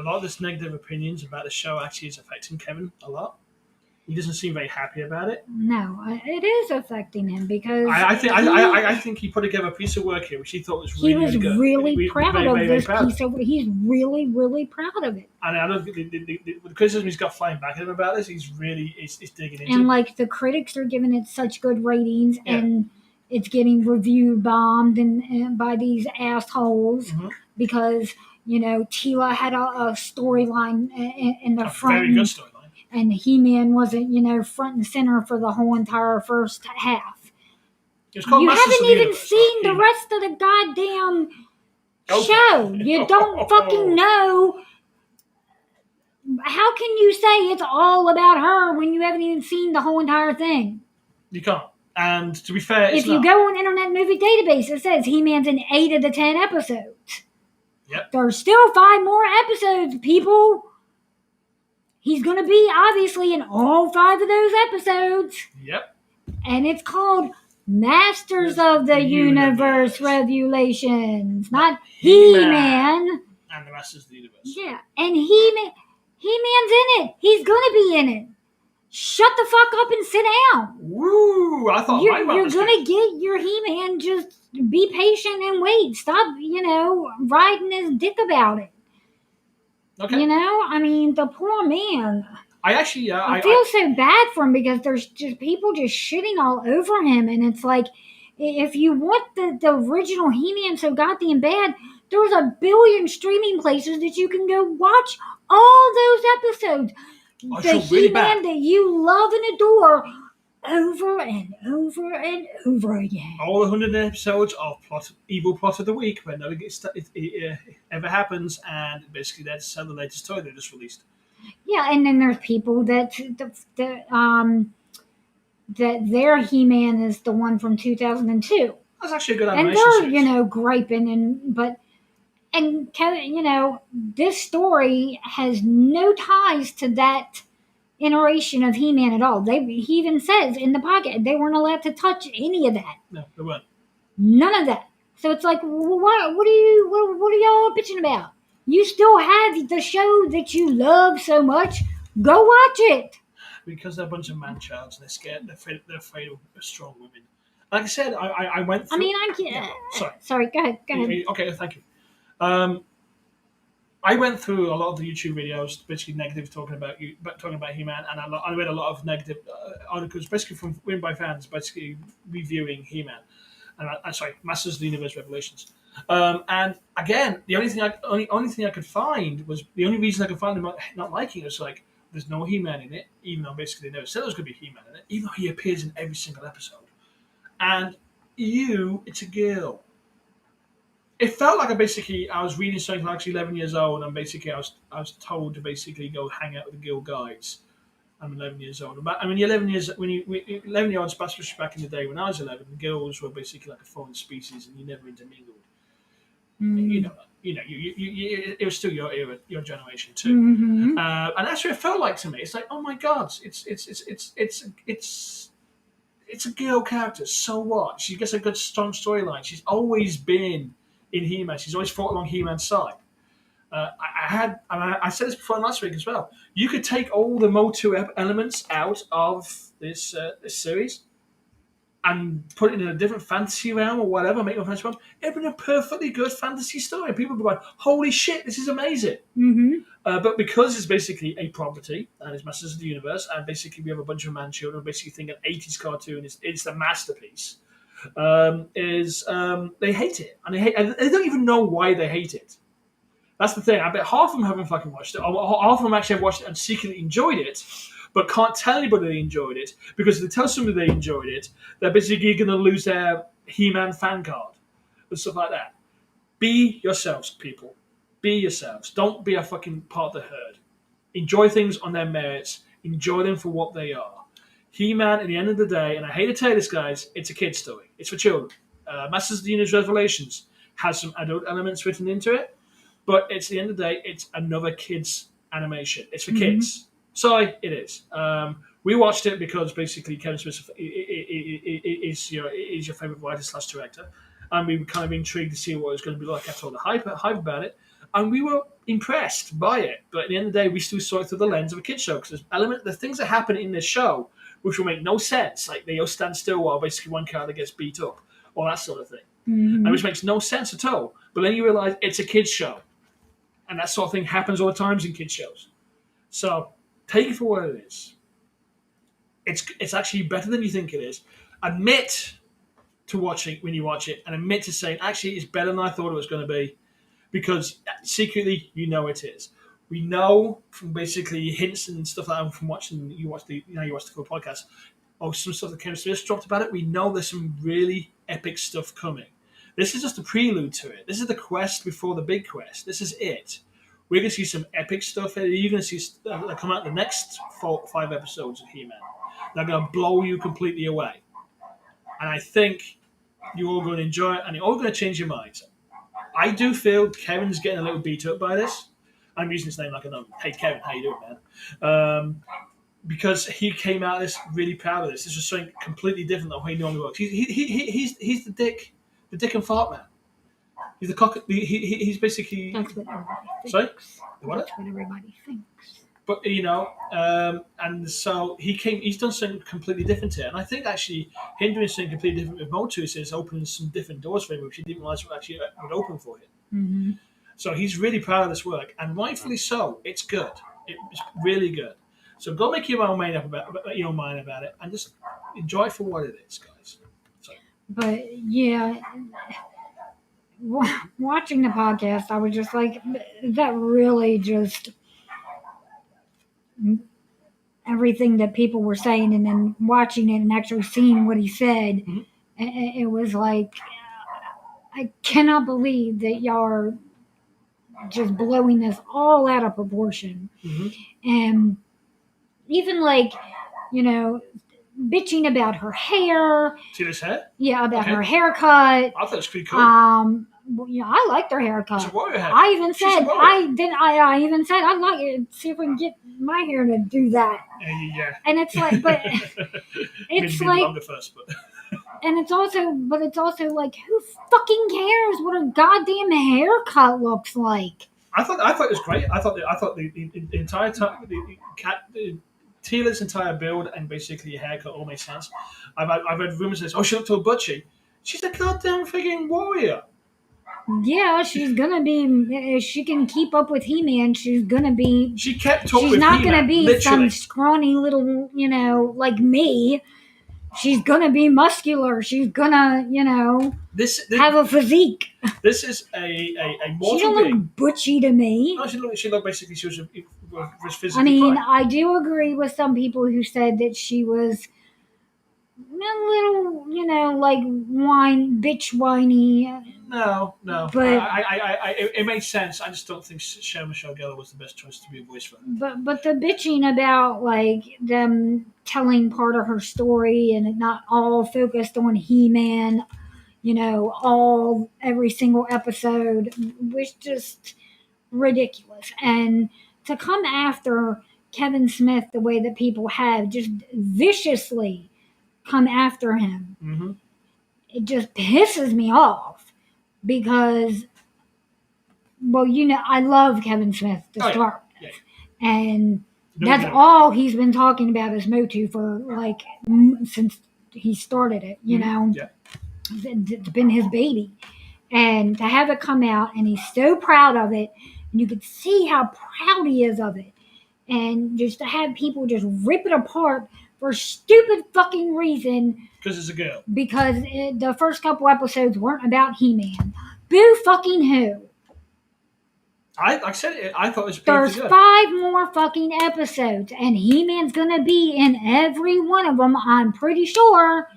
lot of this negative opinions about the show actually is affecting Kevin a lot. He doesn't seem very happy about it. No, it is affecting him because I think he put together a piece of work here which he thought was really good. He was really proud of this piece of. He's really, really proud of it. And I don't think the criticism he's got flying back at him about this, he's digging into. And the critics are giving it such good ratings, and it's getting review bombed and by these assholes because Tila had a storyline in the front. Very good storyline. And He-Man wasn't, front and center for the whole entire first half. You haven't even seen the rest of the goddamn show. You don't fucking know. How can you say it's all about her when you haven't even seen the whole entire thing? You can't. And to be fair, if you go on Internet Movie Database, it says He-Man's in 8 of the 10 episodes. Yep. There's still 5 more episodes, people. He's going to be, obviously, in all 5 of those episodes. Yep. And it's called Masters of the Universe Revelations. Not He-Man. And the Masters of the Universe. Yeah. And He-Man's in it. He's going to be in it. Shut the fuck up and sit down. Woo! I thought you're going to get your He-Man. Just be patient and wait. Stop, riding his dick about it. Okay. I mean, the poor man. I feel so bad for him because there's just people just shitting all over him. And it's like, if you want the original He-Man so goddamn bad, there's a billion streaming places that you can go watch all those episodes. The He-Man that you love and adore over and over and over again. All 100 episodes of Evil Plot of the Week, where nothing ever happens, and basically that's the latest toy they just released. Yeah, and then there's people that their He-Man is the one from 2002. That's actually a good animation and they're series. Griping and this story has no ties to that iteration of He-Man at all. He even says in the pocket they weren't allowed to touch any of that. No, they weren't. None of that. So it's like, what are y'all bitching about? You still have the show that you love so much. Go watch it. Because they're a bunch of man-childs and they're scared. They're afraid of strong women. Like I said, I went through. I mean, sorry. Go ahead. Okay, thank you. I went through a lot of the YouTube videos, basically negative, talking about He-Man, and I read a lot of negative articles, basically from written by fans, basically reviewing He-Man, and sorry, Masters of the Universe Revelations. And again, the only thing I could find was the only reason I could find them not liking it was like there's no He-Man in it, even though basically they never said there was going to be He-Man in it, even though he appears in every single episode. And it's a girl. It felt like I was reading something like I was 11 years old, and basically I was told to basically go hang out with the girl guides. I'm 11 years old. But I mean, 11-year-olds, especially back in the day when I was 11, the girls were basically like a foreign species, and you never intermingled. Mm. It was still your era, your generation too, Mm-hmm. and that's what it felt like to me. It's like, oh my god, it's a girl character. So what? She gets a good strong storyline. She's always been in He-Man. She's always fought along He-Man's side. I said this before last week as well. You could take all the MOTU elements out of this series and put it in a different fantasy realm or whatever, make it a fantasy realm. It'd been a perfectly good fantasy story. People would be like, "Holy shit, this is amazing!" Mm-hmm. But because it's basically a property and it's Masters of the Universe, and basically we have a bunch of man children basically think an 80s cartoon is the masterpiece, they hate it. And they don't even know why they hate it. That's the thing. I bet half of them haven't fucking watched it. Or half of them actually have watched it and secretly enjoyed it, but can't tell anybody they enjoyed it, because if they tell somebody they enjoyed it, they're basically going to lose their He-Man fan card and stuff like that. Be yourselves, people. Be yourselves. Don't be a fucking part of the herd. Enjoy things on their merits. Enjoy them for what they are. He-Man, at the end of the day, and I hate to tell you this, guys, it's a kid's story. It's for children. Masters of the Universe Revelations has some adult elements written into it, but it's at the end of the day, it's another kid's animation. It's for kids. Sorry, it is. We watched it because basically Kevin Smith is your favorite writer / director, and we were kind of intrigued to see what it was going to be like after all the hype about it, and we were impressed by it. But at the end of the day, we still saw it through the lens of a kid's show, because there's things that happen in this show which will make no sense, like they all stand still while basically one character gets beat up, or that sort of thing, and which makes no sense at all. But then you realise it's a kid's show. And that sort of thing happens all the times in kids' shows. So take it for what it is. It's actually better than you think it is. Admit to watching when you watch it, and admit to saying, actually, it's better than I thought it was going to be, because secretly you know it is. We know from basically hints and stuff like that from watching you watch the full podcast, or some stuff that Kevin Smith dropped about it. We know there's some really epic stuff coming. This is just a prelude to it. This is the quest before the big quest. This is it. We're going to see some epic stuff. You're going to see that come out in the next 5 episodes of He-Man. They're going to blow you completely away. And I think you're all going to enjoy it, and you're all going to change your minds. I do feel Kevin's getting a little beat up by this. I'm using his name like I know. Hey, Kevin, how you doing, man? Because he came out of this really proud of this. This was something completely different than how he normally works. He's the dick and fart man. He's the cock. He's basically. That's what everybody thinks. Sorry, what? That's what everybody thinks. But and so he's done something completely different here, and I think actually him doing something completely different with MOTU is opening some different doors for him, which he didn't realize would open for him. Mm-hmm. So he's really proud of this work, and rightfully so. It's good. It's really good. So go make your own mind up about it, and just enjoy it for what it is, guys. So. But yeah, watching the podcast, I was just like, that really just everything that people were saying, and then watching it and actually seeing what he said, it was like, I cannot believe that y'all are just blowing this all out of proportion. And even like, bitching about her hair. See this hair? Yeah, about Okay. her haircut. I thought it was pretty cool. I liked her haircut. It's a warrior haircut. I even said I even said I'd like to see if we can get my hair to do that. Yeah. And it's like, but it's like longer first, but. And it's also like, who fucking cares what a goddamn haircut looks like? I thought it was great. I thought the entire time Tila's entire build and basically haircut all made sense. I've read rumors of this. Oh, she looked all butchy. She's a goddamn freaking warrior. Yeah, she's gonna be. If she can keep up with He-Man, she's gonna be. She kept up with She's not He-Man, gonna be literally. some scrawny little, like me. She's gonna be muscular. She's gonna, this have a physique. This is a mortal She don't being. look butchy to me. No, she looked basically. She was physically. I mean, fine. I do agree with some people who said that she was a little, like bitch whiny. No. But it makes sense. I just don't think Sarah Michelle Gellar was the best choice to be a voice for her. But the bitching about like them telling part of her story and it not all focused on He-Man, every single episode was just ridiculous. And to come after Kevin Smith the way that people have, just viciously come after him, Mm-hmm. it just pisses me off because, I love Kevin Smith to start with. Yeah. And that's all he's been talking about is MOTU for like since he started it, know. Yeah. It's been his baby. And to have it come out and he's so proud of it, and you could see how proud he is of it. And just to have people just rip it apart for stupid fucking reason. Because it's a girl. Because the first couple episodes weren't about He-Man. Boo fucking who? I said it. I thought it was There's good. 5 more fucking episodes, and He-Man's gonna be in every one of them, I'm pretty sure.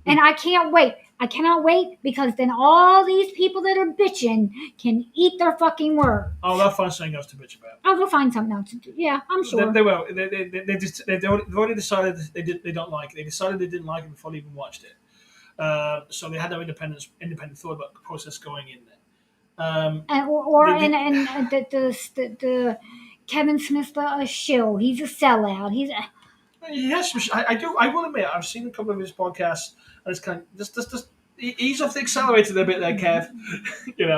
And I can't wait. I cannot wait because then all these people that are bitching can eat their fucking words. Oh, they'll find something else to bitch about. Oh, they'll find something else to do. Yeah, I'm sure. They will. They've already decided they don't like it. They decided they didn't like it before they even watched it. So they had no independent thought about the process going in there. The Kevin Smith's a shill. He's a sellout. Yes, I will admit I've seen a couple of his podcasts and it's kind of just ease off the accelerator a bit there, Kev. In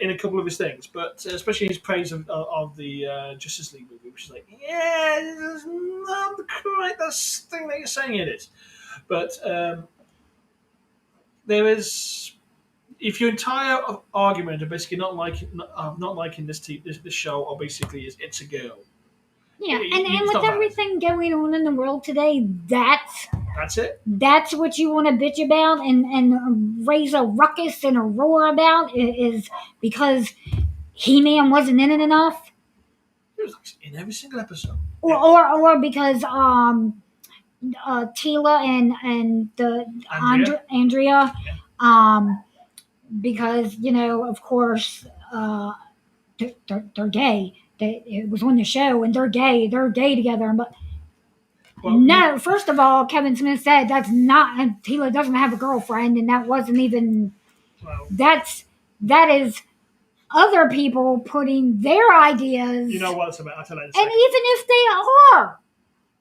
a couple of his things, but especially his praise of the Justice League movie, which is like, yeah, this is not quite the thing that you're saying it is. But there is. If your entire argument of basically not liking this show, or basically it's a girl. Yeah, and with everything going on in the world today, that's it. That's what you want to bitch about and raise a ruckus and a roar about is because He-Man wasn't in it enough. He was in every single episode. Or because Tila and the Andrea. Yeah. Because, of course, they're gay. It was on the show, and they're gay. They're gay together. But no, first of all, Kevin Smith said that's not. And Tila doesn't have a girlfriend, and that wasn't even. Well, that is other people putting their ideas. You know what it's about. I'll tell you. And even if they are.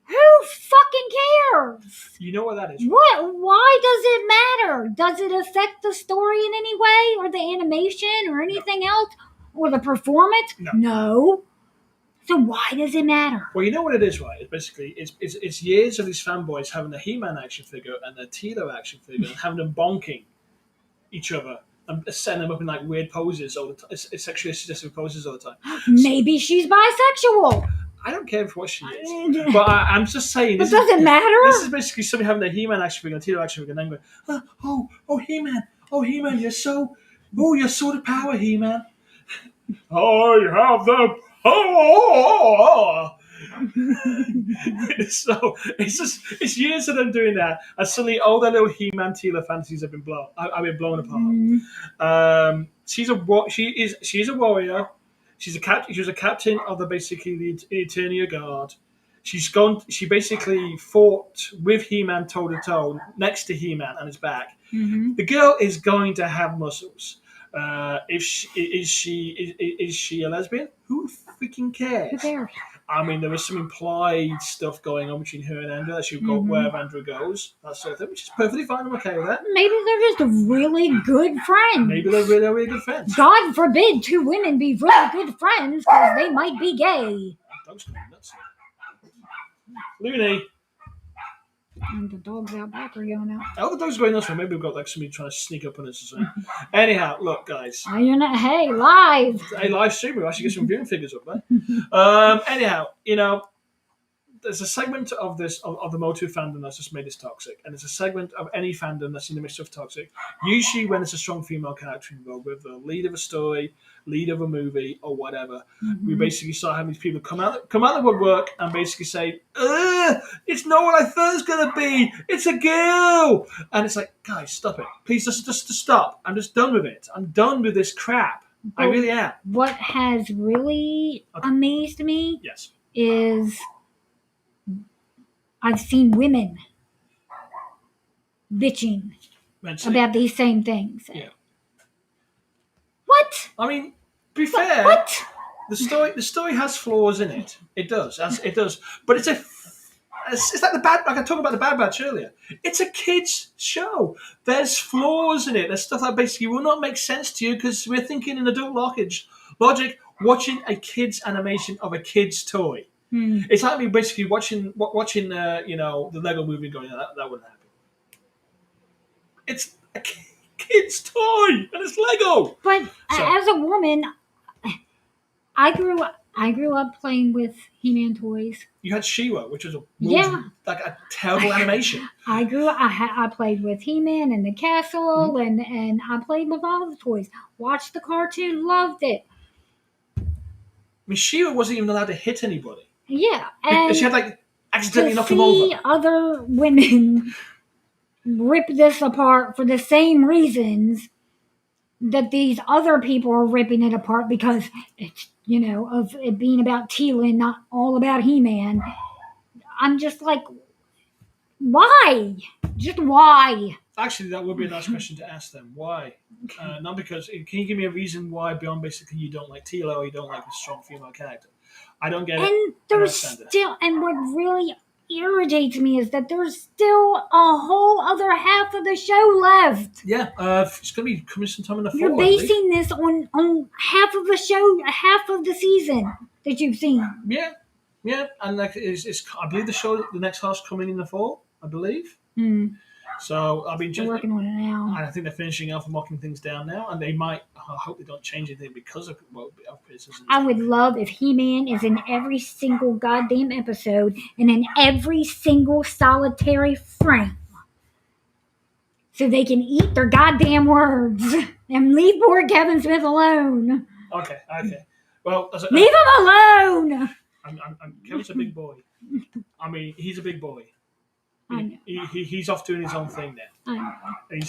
Who fucking cares? You know what that is. What? Why does it matter? Does it affect the story in any way? Or the animation? Or anything else? Or the performance? No. So why does it matter? Well, you know what it is, right? It's basically, it's years of these fanboys having the He-Man action figure and the Tila action figure and having them bonking each other and setting them up in like weird poses all the time. It's sexually suggestive poses all the time. Maybe she's bisexual. I don't care for what she is, but I'm just saying. But does it matter? This is basically somebody having the He-Man action figure and Tila action figure, and then going, oh He-Man, you're so the power, He-Man. I have the power. So it's years of them doing that, and suddenly all their little He-Man Tila fantasies have been blown apart. She's a warrior. She was a captain of the Eternia Guard. She basically fought with He-Man toe to toe next to He-Man on his back. Mm-hmm. The girl is going to have muscles. If she is she a lesbian? Who freaking cares? Who cares? I mean, there was some implied stuff going on between her and Andrew that she'll go wherever Andrew goes, that sort of thing, which is perfectly fine. I'm okay with that. Maybe they're just really good friends. Maybe they're really, really good friends. God forbid two women be really good friends because they might be gay. Dog's going nuts. Looney. And the dogs out back are going out. Oh, the dog's going nuts. Maybe we've got like somebody trying to sneak up on us or something. Anyhow, look, guys. Oh, you're not. Hey, live. Hey, live stream. We actually get some viewing figures up there. Anyhow, there's a segment of this of the MOTU fandom that's just made this toxic, and it's a segment of any fandom that's in the midst of toxic. Usually, when it's a strong female character involved with the lead of a story, lead of a movie, or whatever, we basically start having these people come out of the woodwork and basically say, "It's not what I thought it was gonna be. It's a girl," and it's like, guys, stop it, please, just stop. I'm just done with it. I'm done with this crap. I really am. What has really amazed me is I've seen women bitching about these same things. Yeah. What? I mean, to be fair, What? the story has flaws in it. It does, but it's like like I talked about the Bad Batch earlier. It's a kids show. There's flaws in it. There's stuff that basically will not make sense to you because we're thinking in adult logic, watching a kids animation of a kids toy. It's like me basically watching the Lego movie going, that wouldn't happen. It's a kid's toy and it's Lego. But as a woman, I grew up playing with He-Man toys. You had She-Ra, which was like a terrible animation. I played with He-Man and the castle, and I played with all the toys. Watched the cartoon, loved it. I mean, She-Ra wasn't even allowed to hit anybody. Yeah, and she had accidentally knock him over. Other women rip this apart for the same reasons that these other people are ripping it apart because it's of it being about Teela and not all about He-Man. I'm just like, why? Just why? Actually, that would be a nice question to ask them. Why? Not because. Can you give me a reason why beyond basically you don't like Teela or you don't like a strong female character? I don't get it. And there's still, and what really irritates me is that there's still a whole other half of the show left. Yeah, it's going to be coming sometime in the fall. You're basing this on half of the show, half of the season that you've seen. Yeah, and it's I believe the next half's coming in the fall. I believe. So I've been working on it now. And I think they're finishing off and mocking things down now, and they might. I hope they don't change anything because of criticism. I would love if He-Man is in every single goddamn episode and in every single solitary frame, so they can eat their goddamn words and leave poor Kevin Smith alone. Okay. Well, leave him alone. Kevin's a big boy. I mean, he's a big boy. I know. He's off doing his own thing now. I know.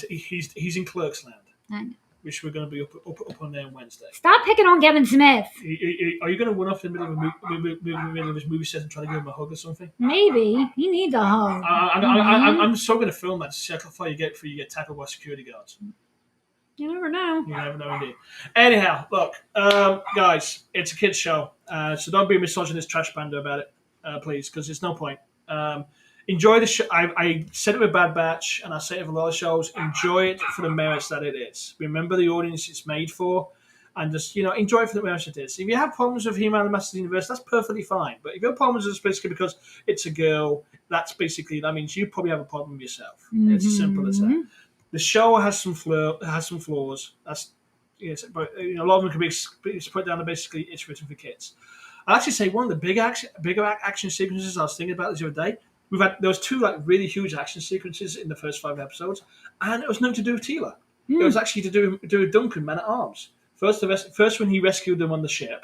He's in Clerks Land. I know. Which we're going to be up on there on Wednesday. Stop picking on Kevin Smith. Are you going to run off in the middle of his movie set and try to give him a hug or something? Maybe he needs a hug. I'm so going to film that to see how far you get before you get tackled by security guards. You never know. You never know, indeed. Anyhow, look, guys, it's a kids' show, so don't be a misogynist trash panda about it, please, because there's no point. Enjoy the show. I said it with Bad Batch, and I say it with a lot of shows. Enjoy it for the merits that it is. Remember the audience it's made for, and just enjoy it for the merits it is. If you have problems with He-Man and the Masters of the Universe, that's perfectly fine. But if you have problems with it basically because it's a girl, that means you probably have a problem yourself. It's as simple as that. The show has some flaws. That's but a lot of them can be put down to basically it's written for kids. I'd actually say one of the bigger action sequences I was thinking about this the other day. There was two really huge action sequences in the first 5 episodes, and it was nothing to do with Teela. It was actually to do with Duncan, Man at Arms. First when he rescued them on the ship,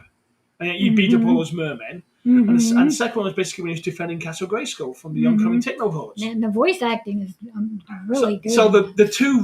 and he beat up all those mermen, and the second one was basically when he was defending Castle Grayskull from the oncoming Techno hordes. And the voice acting is really good. So the two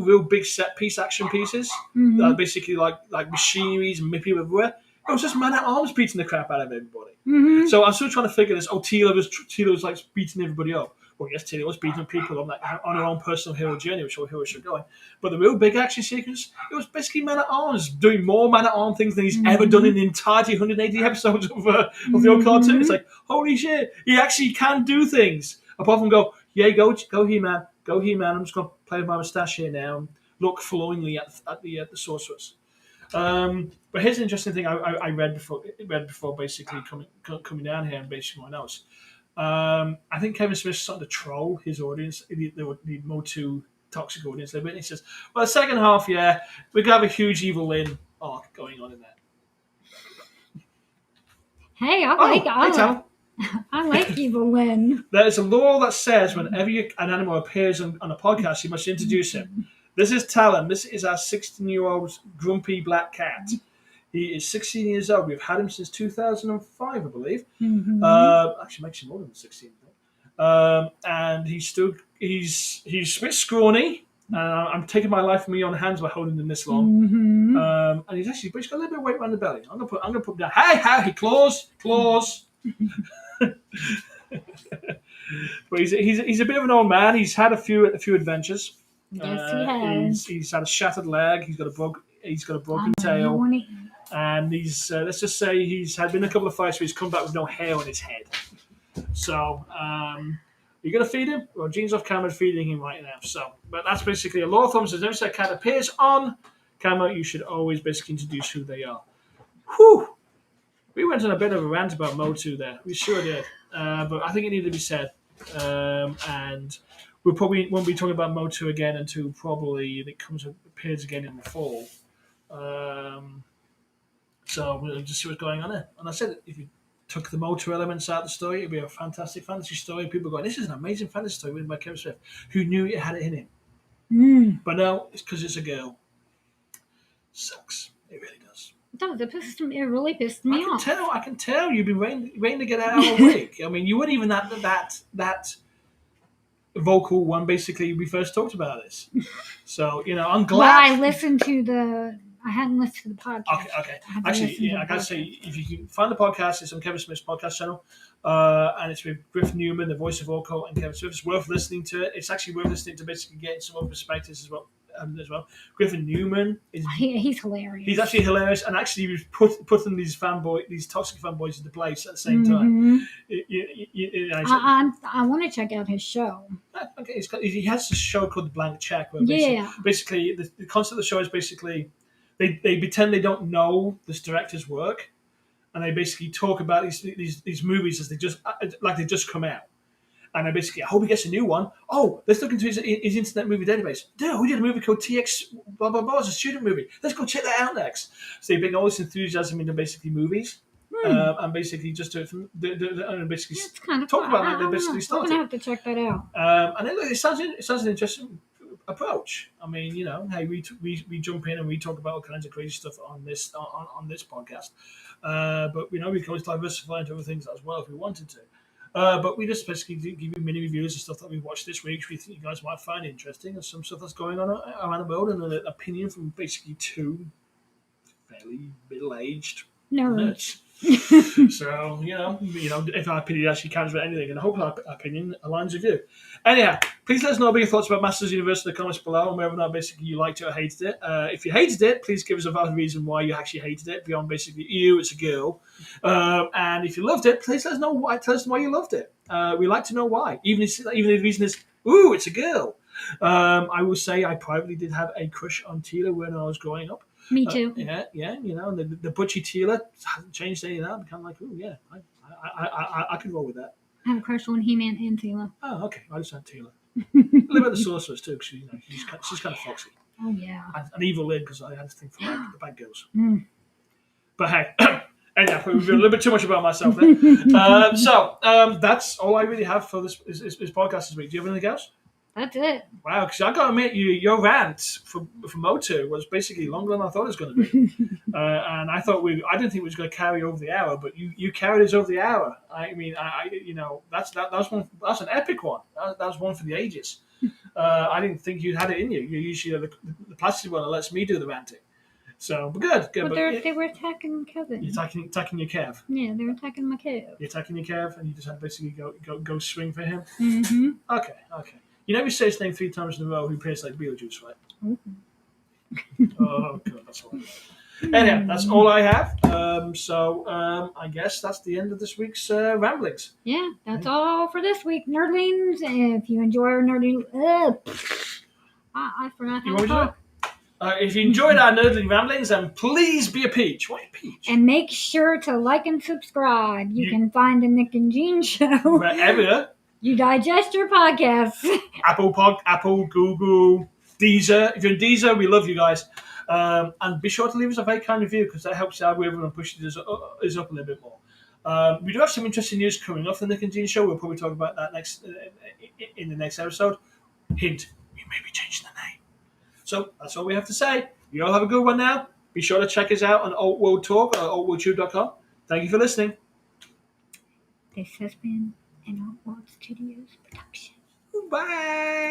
real big set piece action pieces that are basically like machineries and people everywhere. It was just Man-at-Arms beating the crap out of everybody. Mm-hmm. So I'm still trying to figure this. Oh, Teela was like beating everybody up. Well, yes, Teela was beating people on her own personal hero journey, which her hero should go on. But the real big action sequence, it was basically Man-at-Arms doing more Man-at-Arms things than he's ever done in the entirety 180 episodes of the old cartoon. It's like, holy shit, he actually can do things. Apart from go, yeah, go He-Man, go He-Man. I'm just going to play with my moustache here now and look flowingly at the sorceress. But here's an interesting thing I read before basically coming down here and basically my notes. I think Kevin Smith's starting to troll his audience, the MOTU toxic audience a little bit. He says, well, the second half, yeah, we're going to have a huge Evil Lynn arc going on in there. Hey, I like Evil Lynn. There's a law that says whenever an animal appears on a podcast, you must introduce him. This is Talon. This is our 16-year-old grumpy black cat. He is 16 years old. We've had him since 2005, I believe. Mm-hmm. Actually, makes him more than 16. And he's a bit scrawny. I'm taking my life from me on hands by holding him this long. Mm-hmm. And he's got a little bit of weight around the belly. I'm gonna put him down. Hey, claws. But he's a bit of an old man. He's had a few adventures. Yes, he has. He's had a shattered leg. He's got a broken tail. And let's just say he's been a couple of fights where he's come back with no hair on his head. So, you're going to feed him? Well, Gene's off camera feeding him right now. So, but that's basically a law of thumb. Says if a cat appears on camera, you should always basically introduce who they are. Whew! We went on a bit of a rant about MOTU there. We sure did. But I think it needed to be said. And we probably won't be talking about MOTU again until probably it appears again in the fall. So we'll just see what's going on there. And I said, if you took the MOTU elements out of the story, it'd be a fantastic fantasy story. People going, this is an amazing fantasy story written by Kevin Smith, who knew it had it in him. But no, it's because it's a girl. Sucks. It really does. It really pissed me off. I can tell you've been waiting to get out all week. I mean, you weren't even that vocal when basically we first talked about this. So, I'm glad. Well, I hadn't listened to the podcast. Okay. Actually, I gotta say, if you can find the podcast, it's on Kevin Smith's podcast channel, and it's with Griff Newman, the voice of Orko, and Kevin Smith. It's worth listening to it. It's actually worth listening to basically getting some other perspectives as well. Griffin Newman he's hilarious. He's actually hilarious, and actually he was putting these toxic fanboys into place at the same time. I want to check out his show. Okay, he has a show called The Blank Check, where basically the concept of the show is basically they pretend they don't know this director's work, and they basically talk about these movies as they just come out. And I basically, I hope he gets a new one. Oh, let's look into his Internet Movie Database. Dude, we did a movie called TX blah, blah, blah. It's a student movie. Let's go check that out next. So they bring all this enthusiasm into basically movies. And basically just do it and basically talk about it. They basically start I'm going to have to check that out. And it sounds an interesting approach. I mean, hey, we jump in and we talk about all kinds of crazy stuff on this podcast. But, we can always diversify into other things as well if we wanted to. But we just basically give you mini reviews of stuff that we watched this week, which we think you guys might find interesting, and some stuff that's going on around the world, and an opinion from basically two fairly middle-aged nerds. So, if our opinion actually counts for anything, and I hope our opinion aligns with you. Anyhow, please let us know about your thoughts about Masters Universe in the comments below, and whether or not basically you liked it or hated it. If you hated it, please give us a valid reason why you actually hated it, beyond basically, it's a girl. And if you loved it, please let us know why. Tell us why you loved it. We like to know why, even if the reason is, it's a girl. I will say I privately did have a crush on Teela when I was growing up. Me too. Yeah. The butchy Teela hasn't changed any of that. I'm kind of like, I could roll with that. I have a crush on He-Man and Teela. Oh, okay. I just had Teela. A little bit of the sorceress too, because she's kind of foxy. Oh yeah. And Evil Lynn, because I had to think for the bad girls. But hey, anyhow, we've been a little bit too much about myself there. So that's all I really have for this podcast this week. Do you have anything else? That's it. Wow, because I got to admit, your rant for MOTU was basically longer than I thought it was going to be. And I didn't think it was going to carry over the hour, but you carried us over the hour. I mean, that's an epic one. That was one for the ages. I didn't think you had it in you. You usually are the plastic one that lets me do the ranting. So, but good. But they were attacking my cousin. You're attacking your Kev. Yeah, they were attacking my Kev. You're attacking your Kev, and you just had to basically go swing for him. Mm-hmm. Okay. You know, you say his name 3 times in a row. Who plays like Beetlejuice, right? Mm-hmm. Oh god, that's all. Anyhow, that's all I have. I guess that's the end of this week's ramblings. Yeah, that's all for this week, nerdlings. If you enjoy our nerding, I forgot how to talk. If you enjoyed our nerdling ramblings, then please be a peach. Why a peach? And make sure to like and subscribe. You can find the Nick and Jean Show wherever you digest your podcasts. Apple, Google, Deezer. If you're in Deezer, we love you guys. And be sure to leave us a very kind review because that helps the algorithm and pushes us up a little bit more. We do have some interesting news coming off the Nick and Jean Show. We'll probably talk about that in the next episode. Hint: we may be changing the name. So that's all we have to say. You all have a good one now. Be sure to check us out on Alt World Talk or altworldtube.com. Thank you for listening. This has been an Alt World Studios production. Bye.